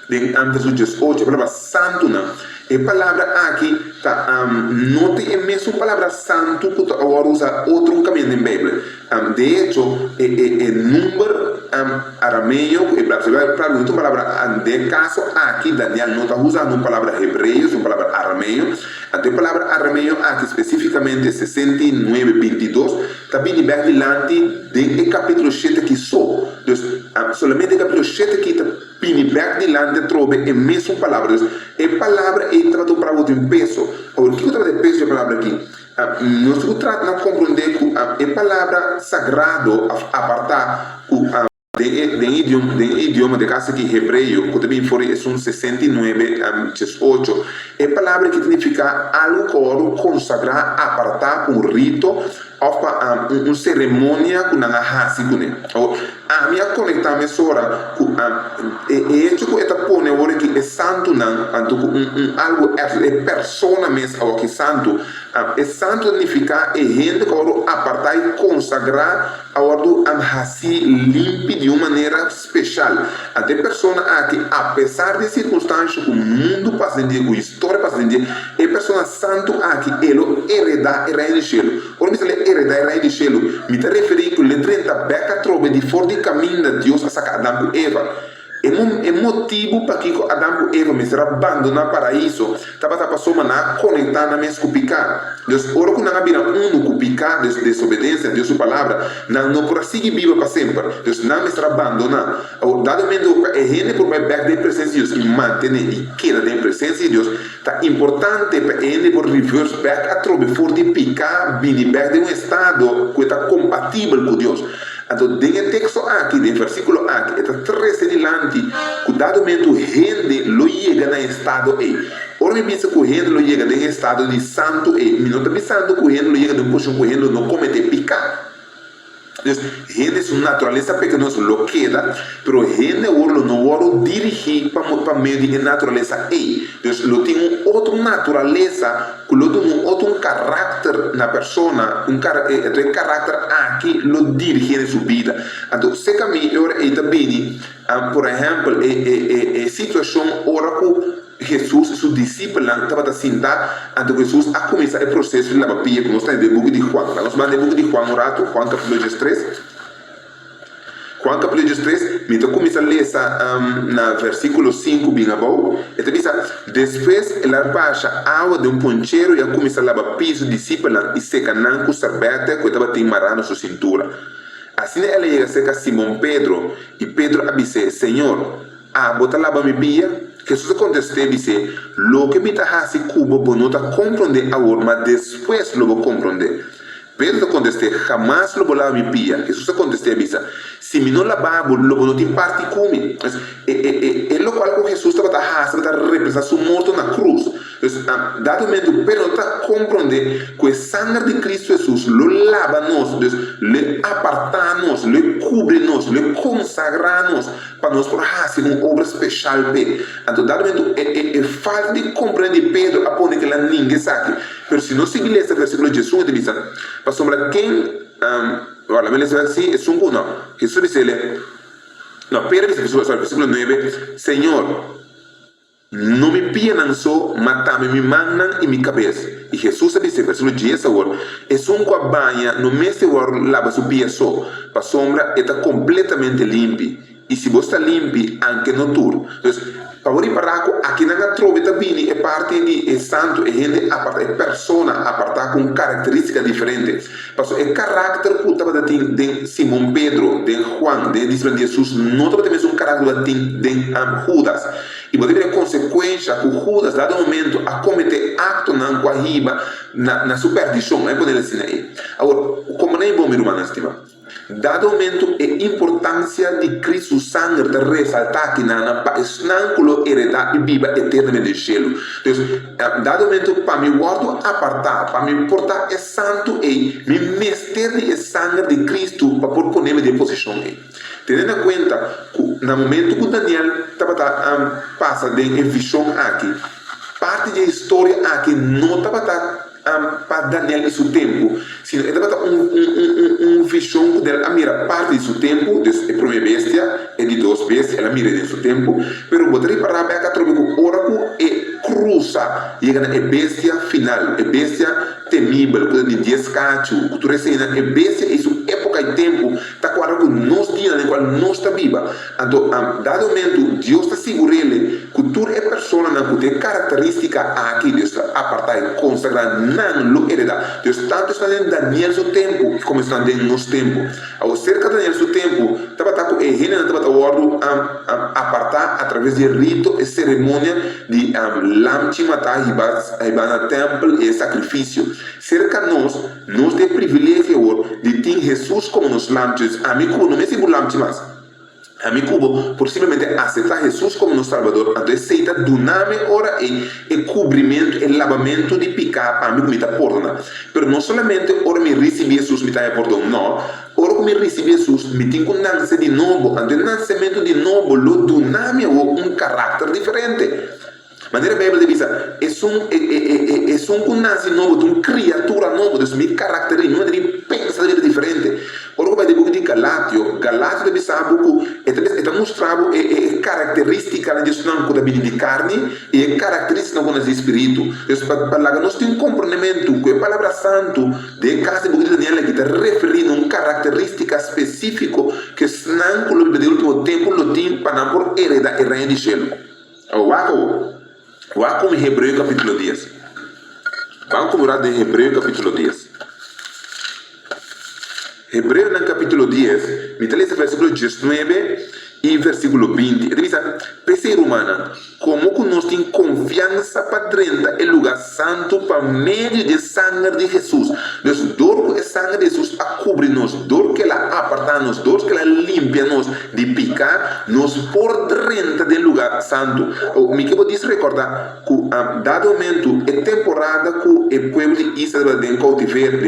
[SPEAKER 10] versículo 18, a palavra santo a palavra aqui tá não tem a mesma palavra santo que agora usa outro caminho na Bíblia. De hecho, número arameo e para outra palavra de caso aqui Daniel não está usando uma palavra hebreia, uma palavra arameo. A palavra arameo aqui especificamente 69:22 está bem delante do capítulo 7 que só. Então, solamente o capítulo 7 que está bem delante trova a mesma palavra. A palavra é tratada para outro peso. O que trata de peso é a palavra aqui? Nós tratamos de compreender que a palavra sagrado apartar de idioma de casa aqui hebreu, que também foi é 69:18, é palavra que significa algo consagrar, apartar um rito ou uma cerimônia que não há a minha conectar mesora e hecho que está pone ora que é santo não algo é persona mesmo o que santo é santo significa é gente que apartar e consagrar a ordem assim limpa de uma maneira especial até persona que apesar de circunstâncias que o mundo passa em dia a história passa em dia é persona santo que ele hereda o reino do céu quando me hereda o reino do céu me está referindo que ele 30 beca trove de fora de caminho de Deus a sacar Adão e Eva. É motivo para que Adão e Eva me será abandonar para isso. Estava a pessoa na conectar na mesma cupicar. Deus, ora que não havia cupicar de desobediência a Deus sua palavra, não por seguir viva para sempre. Deus não me será abandonar. Dado momento é gente por back da presença de Deus e manter e queda da presença de Deus, está importante para ele por reverse back a trobe for de picar, vir back de estado que está compatível com Deus. Então, tem texto aqui, no versículo aqui, está 13 delante, que dado momento gente lo chega no estado E. Ora, me pensa que o gente lo chega no estado de santo E. Me não está pensando que o gente lo chega no posição que o gente não comete pecado. Então, gente é sua natureza pequenosa, lo queda, pero gente não ora dirigir para meio de natureza E. Então, lo tem outra natureza, que lo tem outro caráter na pessoa, caráter aqui lo dirige em sua vida. Então, se caminho é também, por exemplo, a situação ora que Jesus, seus discípulos, estavam sentados, então Jesus a começar o processo de lavar pia, que nós estamos no book de Juan. Nós vamos no book de Juan um rato, Juan capítulo 3. Juan capítulo 3, me começa a ler no versículo 5, bem abaixo. Ele diz, depois ela baixa água de poncheiro e começa a lavar piso discípulos e seca com sorvete que estava timarando na sua cintura. Assim ela chega a secar Simão Pedro e Pedro disse, Senhor, bota lava mi pia, Jesús contesté, dice, lo que me hace cubo, vos no te comprende ahora, mas después lo voy a comprender. Pedro contesté, jamás lo volaba mi pia. Jesús contesté, dice, si mi no lavabo, lo voy a impartir come. Es lo cual con Jesús estaba representar su muerte en la cruz. Entonces, dado momento, pero no te comprende que el sangre de Cristo Jesús lo lava nos, le apartanos, le cubre-nos, le consagra-nos para nós hacer uma obra especial. Então, dado momento, é falta de compreender Pedro a pôr que lá ninguém sabe. Mas se não seguir esse versículo de Jesus, ele diz, para sombra quem, olha, me lembro assim, é sungo não. Jesus disse, não, Pedro disse, versículo 9, Senhor, não me piam só, mas também me mandam em minha cabeça. E Jesus disse, versículo 10 agora, é um com a banha, no mês de agora, lava sua pia só, para a sombra está completamente limpa. E se você está limpo, anche no turno. Então, para reparar, aqui na trova também é parte de santo, é gente aparta, é persona aparta com características diferentes. Porque o caráter que estava de Simão Pedro, de Juan, de Jesus, não estava também um caráter de Judas. E pode ter consequência que Judas, dado momento, a cometer acto na guarriba, na superstição, é poder assim aí. Agora, como nem bom, meu irmão, estima. Dado momento a importância de Cristo sangue de ressaltar que não heredar e viva eternamente do céu. Então, dado momento para me guardo apartar, para me portar é santo e me mestre de sangue de Cristo para por poner-me de posição. Tendo em conta que no momento que Daniel passa de visão aqui, parte da história aqui não estava para Daniel e seu tempo, sino ele estava visão dela mira parte de seu tempo, de primeira bestia e de duas bestias, ela mira de seu tempo, pero poderia parar para que o oráculo e cruza, chega na bestia final, a bestia temível, coisa de 10 cachos, que tu recena, a bestia e sua época e tempo, está claro que nos dias em qual nós está viva. Então, dado momento, Deus está seguro ele, que tu é pessoa que tem característica aqui, Deus está apartar e consagrar, não lo hereda. Deus tanto está em Daniel seu tempo, como está em nosso tempo. Ao cerca de Daniel seu tempo, estava com a reina, estava ordo apartar através de rito e cerimônia de lamchi matar e na templo e sacrifício. Cerca nós tem privilégio de ter Jesus como nos lamchos. A mim como não me seguro lamchi mais. A mim como possivelmente aceitar Jesus como nosso Salvador, então aceita do nome ora e cobrimento e lavamento de pecado para mim como está perdona. Mas não somente ora me recebi Jesus me está perdão, não. Ora como me recebi Jesus me tem que nascer de novo, então nascimento de novo lo do nome ou caráter diferente. Maneira Bíblia diz, é um nasce novo, de uma criatura nova, de uma característica, de pensa de diferente. Ora vai de book de Galatio deve saber que está mostrando a característica de não de carne e a característica de espírito. Então, para nós temos um compreendimento que a palavra santo de casa de Daniel que está referindo a uma característica específica que não com o último tempo lo tem para não heredar o reino de céu. Vamos em Hebreu capítulo 10. Vamos começar em Hebreu capítulo 10. Hebreu no capítulo 10, me lê versículo 19 e versículo 20. Ele diz, ser humana, como que nós temos confiança para dentro do lugar santo por meio de sangue de Jesus. Deus, dor que o sangue de Jesus a cobrir-nos, dor que ela aparta-nos, dor que ela limpa-nos de picar, nos por dentro do lugar santo. Me que vou recordar que, dado momento, é temporada que o povo de Israel tem cautiveiro,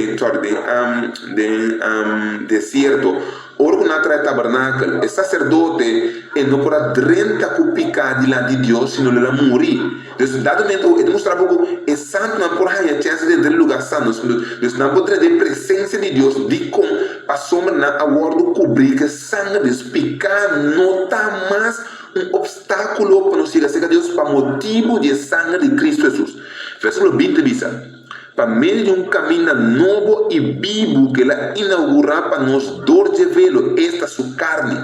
[SPEAKER 10] deserto, ora que na tabernáculo, o sacerdote não pode drentar com o pecado diante de Deus, senão ele vai morrer. Então, dado momento, ele mostrava que o santo não pode ter chance dentro do lugar santo. Então, não pode ter presença de Deus, de como a sombra na aguardo cobrir que sangue de pecado não está mais um obstáculo para nós chegar a Deus para motivo de sangue de Cristo Jesus. Versículo 20 diz, para meio de caminho novo e vivo que ela inaugura para nós dor de velo, esta sua carne.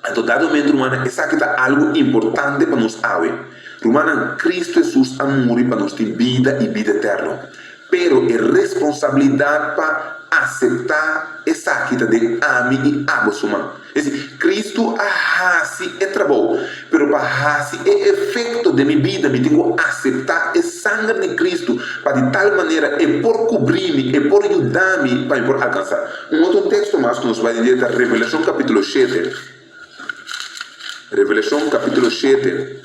[SPEAKER 10] Então, dado momento, romana, essa aqui está algo importante para nós, romana, Cristo Jesus a morrer para nós ter vida e vida eterna. Pero é responsabilidade para aceitar essa quita de ami e abosuma. Cristo hasi é trabalho, pero para hasi é efeito de minha vida, me tenho que aceitar o sangue de Cristo para de tal maneira é por cobrir-me, é por ajudar-me para por alcançar. Outro texto mais que nos vai dizer da Revelação capítulo 7. Revelação capítulo 7.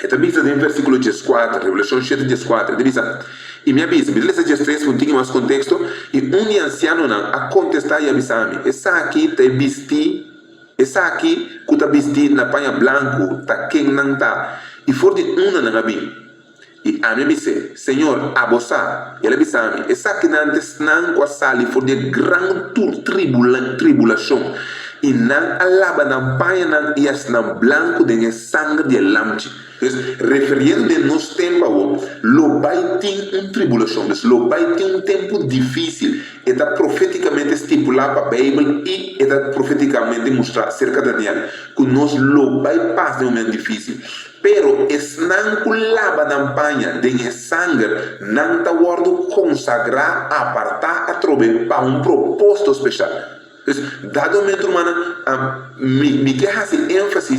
[SPEAKER 10] Também está em versículo 14, Revelação 7, 14, diz e me avisa, me lê 3 um pouquinho mais contexto, e um anciano a contestar e avisar-me, essa aqui está vestido, essa aqui que está vestido na panha branco, está quem não está, e for de uma não havia. E a me disse, Senhor, a você, e ele avisar-me, essa aqui não está com a sala, e for de grande tribulação, e não alaba na panha não e as não branco de sangue de lamte. Referindo de nos tempo, lo vai ter tribulação, lo vai ter tempo difícil, e está profeticamente estipulado para a Bíblia e está profeticamente mostrar acerca de Daniel, que nós lo vai passar um momento difícil. Pero es não lava na panha de sangue, não está guardo consagrar, apartar a trove para um propósito especial. Dado momento, humana, me quer fazer ênfase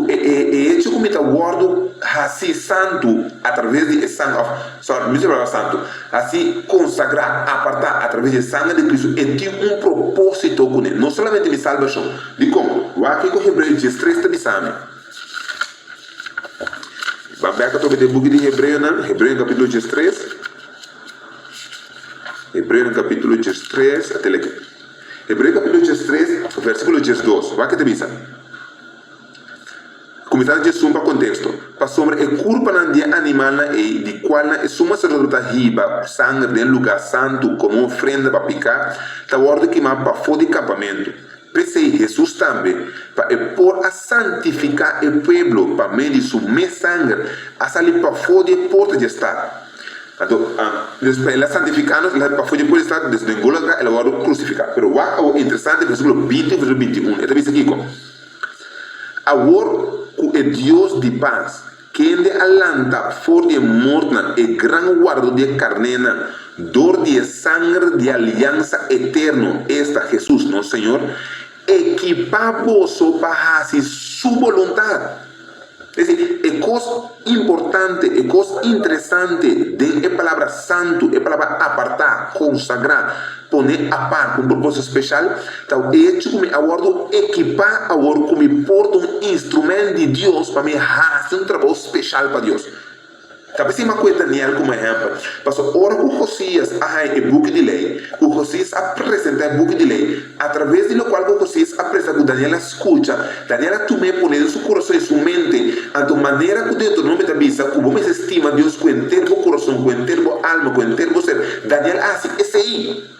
[SPEAKER 10] e hecho como está guardo assim santo através de sangue, santo, assim consagrar, apartar através de sangue de Cristo e tem propósito com ele, não somente de salvação. De como? O aqui com Hebreus 13 está dizendo. Vamos ver que eu book de Hebreu, né? Hebreu capítulo 13. Hebreu capítulo 13, até aqui. Hebreu capítulo 13, versículo 12. Vai que te visa. Começar de sumpa contexto. Para sombra é culpa na dia animal e de qual é suma sacerdota riba sangue do lugar santo como ofrenda para picar, tá ordem que mais para fora de campamento. Pensei Jesus também para por a santificar o povo para meio de seu sangue a sair para fora de porta de estado. Então, depois ela santificando, ela para fora de porta de estado, desde o engolga, ela vai crucificar. Pero o interessante é o versículo 20 e o versículo 21. Então, diz aqui como agora é Deus de paz, que de alanta for de morna e gran guardo de carnena, dor de sangue de aliança eterno, esta Jesus, nosso Senhor, equipado para fazer sua vontade. É decir, é coisa importante, é coisa interessante de palavra santo, é palavra apartar, consagrar, poner a par, com um propósito especial. Então, é como eu guardo equipar, agora como porto um instrumento de Deus para me fazer um trabalho especial para Deus. Talvez uma coisa Daniel como exemplo. Passou hora com Josias a o book de lei. O Josias apresenta o book de lei. Através do qual o Josias apresenta que Daniel escuta. Daniel também põe em seu coração e sua mente. A tua maneira que Deus não me avisa, que você estima Deus com inteiro coração, com inteiro alma, com inteiro ser. Daniel assim, esse aí.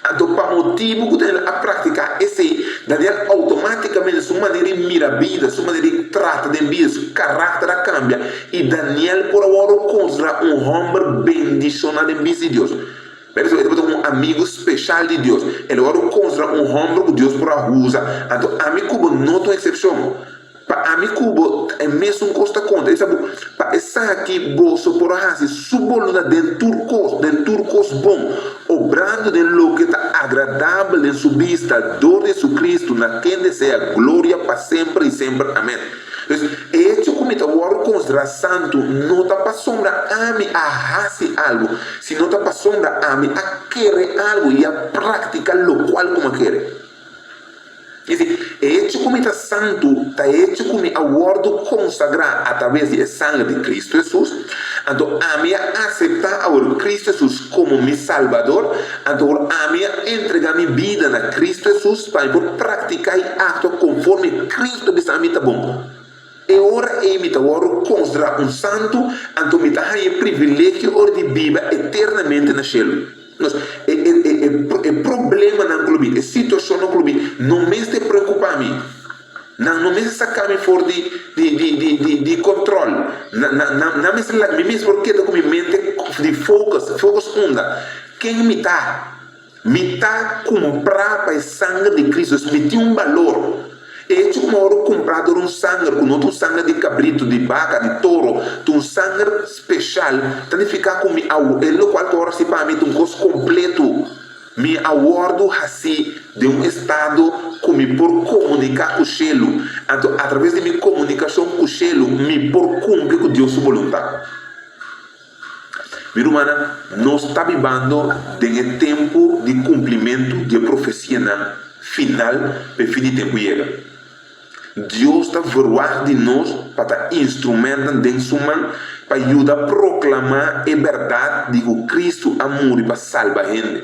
[SPEAKER 10] Então, para motivo que Daniel a praticar esse, Daniel automaticamente sua maneira mira a vida, sua maneira trata de vida, seu caráter cambia. E Daniel por agora considera um homem bendicionado em vida de Deus. Ele é um amigo especial de Deus. Ele agora considera um homem que Deus por usa. Então, amigo não tem exceção. Para amigo é mesmo costa conta. Ele sabe, para essa aqui bolso por fazer suboluna dentro turcos bom, obrando de lo que está agradável em sua vista, dor de su Cristo, na quem deseja glória para sempre e sempre. Amém. Então, este como está agora considerar santo, não está para sombra a mim a fazer algo, se não está para sombra a mim a querer algo e a praticar lo qual como quer. Este como está santo, está este como agora consagrar através do sangue de Cristo Jesus. Então, a mim aceitar agora Cristo Jesus como meu Salvador. Então, a mim entregar minha vida na Cristo Jesus para praticar e ato conforme Cristo diz a mim está bom. E ora eu me agora considerar um santo, então me está aí privilégio de viver eternamente na céu. É problema no clube, é situação no clube, não me se preocupa a mim, não me se sacar fora de controle, não me se porque com minha mente de focus onda, quem me está comprar para o sangue de Cristo, me tem um valor. É como hora comprado um sangue, não um sangue de cabrito, de vaca, de touro, um sangue especial, tem que ficar com algo, é o qual agora se para mim um gosto completo. Me aguardo assim de estado que por comunicar com o cielo. Então, através de minha comunicação com o cielo, me por cumprir com Deus sua vontade. Minha irmã, nós estamos vivendo em tempo de cumprimento de profecia final para o fim de tempo chega. Deus está verwar de nós para estar instrumento dentro de sua mão para ajudar a proclamar a verdade de que Cristo amor para salvar a gente.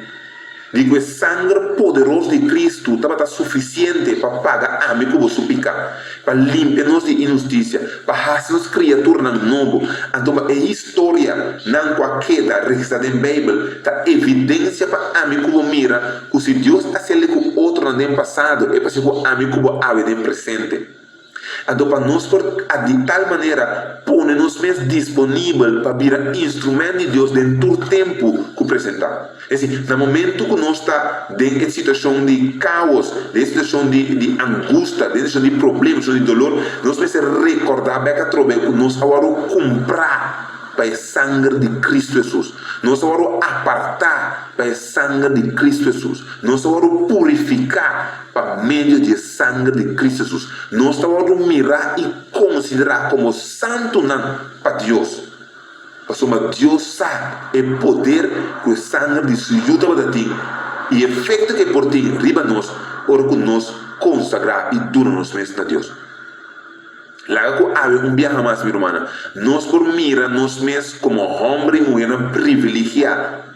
[SPEAKER 10] De que o sangue poderoso de Cristo estava suficiente para pagar a mim como seu pecado, para limpar-nos de injustiça, para fazer-nos criaturas novas. Então, a história, não qualquer registrada em Bíblia, está evidência para a mim como mira, que se Deus fazia com outro no passado, é para ser a mim como ave no presente. Então, para nós, de tal maneira, pôr-nos mais disponível para virar instrumento de Deus dentro do tempo que apresentar. É assim, no momento que nós estamos em situação de caos, em situação de angústia, em situação de problemas, de dolor, nós precisamos recordar que nós vamos comprar para o sangue de Cristo Jesus. Nós vamos apartar para o sangue de Cristo Jesus. Nós vamos purificar para meio do sangue de Cristo Jesus. Nós vamos mirar e considerar como santo para Deus. Mas Deus sabe o poder que o sangue de Jesus ajuda a ti. E o efeito que por ti riba nós, ora que nós consagrar e dura-nos mesmo a Deus. Lá que há viaje mais, minha irmã. Nós por mira, nós mesmos como homem e mulher privilegiados.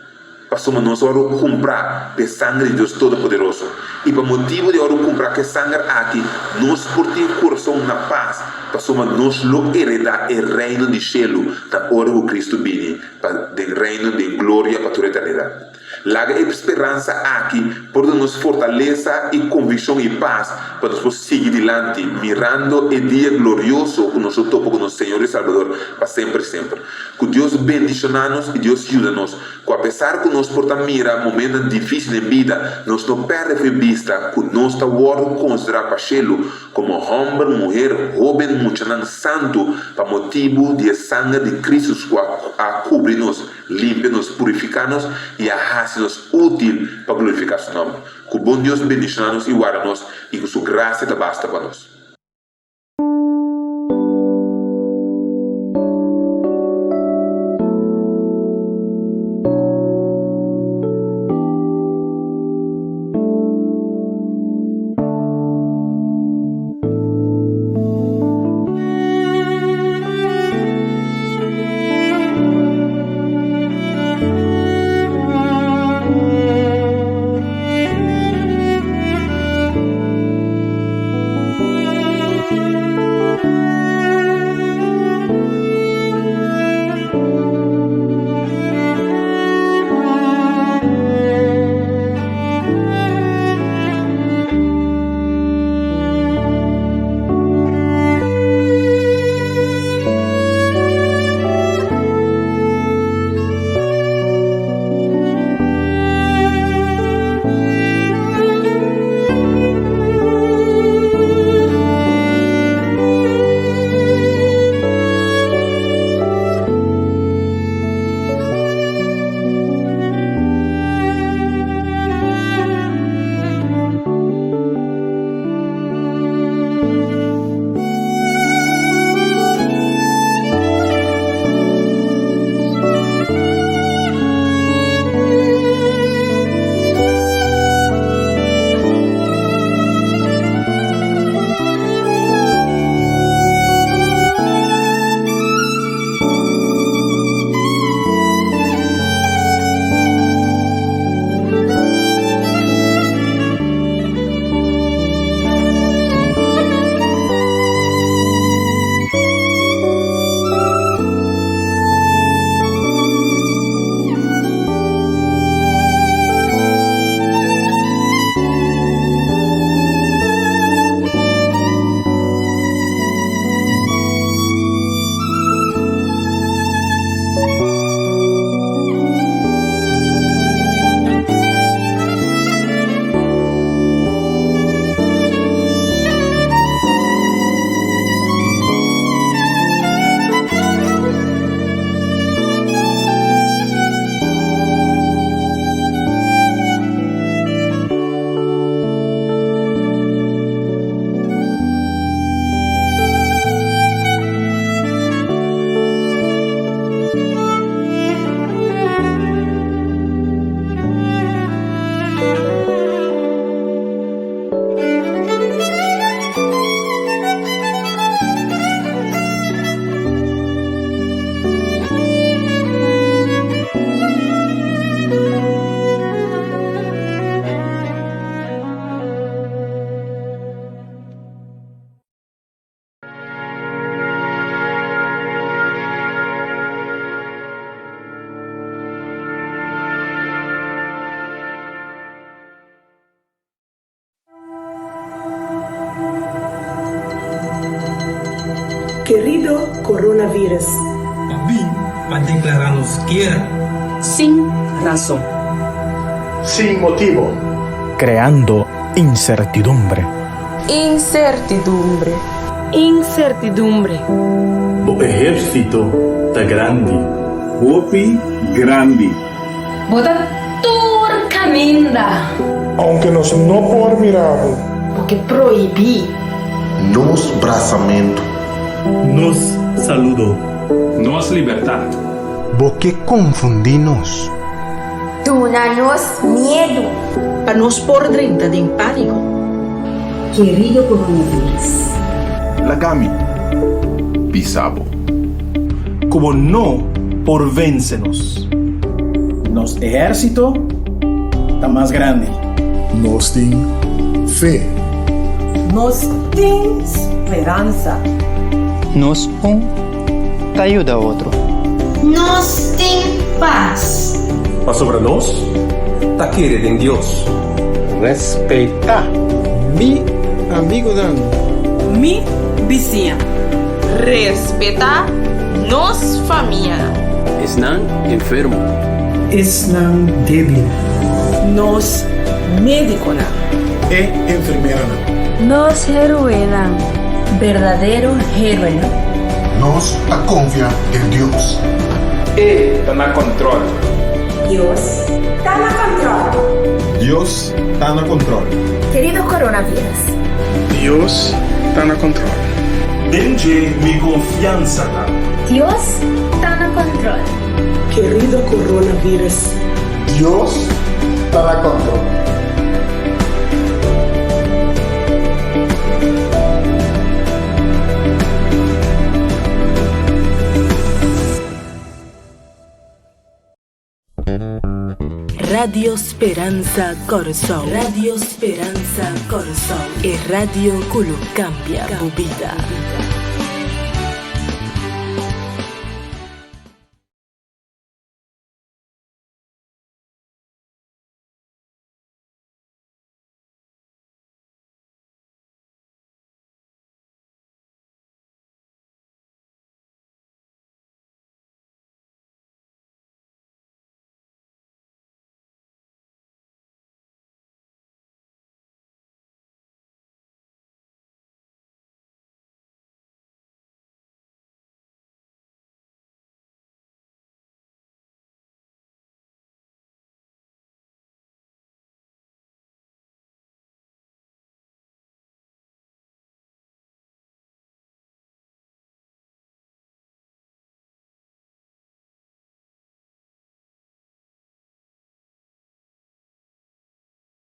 [SPEAKER 10] Passamos nós a comprar o sangue de Deus Todo-Poderoso. E para motivo de comprar que sangue aqui, nós por ter coração na paz, passamos nós lo heredar o reino de cielo, da hora que Cristo viene, do reino de glória para toda a eternidade. Lá a esperança aqui, por nos fortaleza e convicção e paz, para nós seguir adiante, mirando o dia glorioso que nós topo com o Senhor e Salvador, para sempre, sempre. Que Deus bendicionar-nos e Deus ajuda-nos. Que apesar que nós portamos mira momentos difíceis na vida, nós não perdemos de vista que nós estamos considerar para cielo como homem, mulher, jovem, muchanan santo, para motivo de sangue de Cristo a cobrir-nos, limpa-nos, purificar-nos e a fazer-nos útil para glorificar seu nome. Que o bom Deus bendicionar-nos e guarda-nos e que sua graça te basta para nós.
[SPEAKER 7] Querido coronavirus,
[SPEAKER 11] Vim para declararnos guerra.
[SPEAKER 7] sin razón.
[SPEAKER 3] Sin motivo.
[SPEAKER 12] Creando incertidumbre.
[SPEAKER 7] Incertidumbre. Incertidumbre.
[SPEAKER 11] O exército está grande. Opi grande.
[SPEAKER 9] Bota turcaminda.
[SPEAKER 3] Aunque nos no por mirar.
[SPEAKER 9] Porque proibí.
[SPEAKER 3] Nos braçamento.
[SPEAKER 11] Nos saludo. Nos libertad.
[SPEAKER 12] Porque confundimos.
[SPEAKER 6] Tuna-nos medo.
[SPEAKER 7] A nos por dentro de pánico. Querido coronavirus.
[SPEAKER 12] Lagami. Pisabo.
[SPEAKER 11] Como no por vencernos.
[SPEAKER 13] Nos ejército está más grande.
[SPEAKER 3] Nos tem fé.
[SPEAKER 4] Nos tem esperança.
[SPEAKER 12] Nos te ayuda a otro.
[SPEAKER 6] Nos tem paz.
[SPEAKER 11] Mas sobre nós, tá querendo em Deus.
[SPEAKER 12] Respeitar. Mi amigo Dan.
[SPEAKER 7] Mi vizinha. Respetar nos família.
[SPEAKER 11] Estão enfermo.
[SPEAKER 13] Estão débil.
[SPEAKER 7] Nos médico.
[SPEAKER 3] É enfermeira.
[SPEAKER 9] Nos heroína. Verdadero heroína.
[SPEAKER 3] Nós a confia em Deus.
[SPEAKER 11] Está na controle.
[SPEAKER 6] Deus está na controle.
[SPEAKER 3] Deus está no controle.
[SPEAKER 6] Querido coronavírus.
[SPEAKER 12] Dios está na controle.
[SPEAKER 11] Dengue mi confiança lá.
[SPEAKER 6] Deus está na controle.
[SPEAKER 7] Querido coronavirus.
[SPEAKER 3] Deus está no controle.
[SPEAKER 7] Radio Speranza Corazón. Radio Speranza Corazón. E Radio Culu cambia tu vida.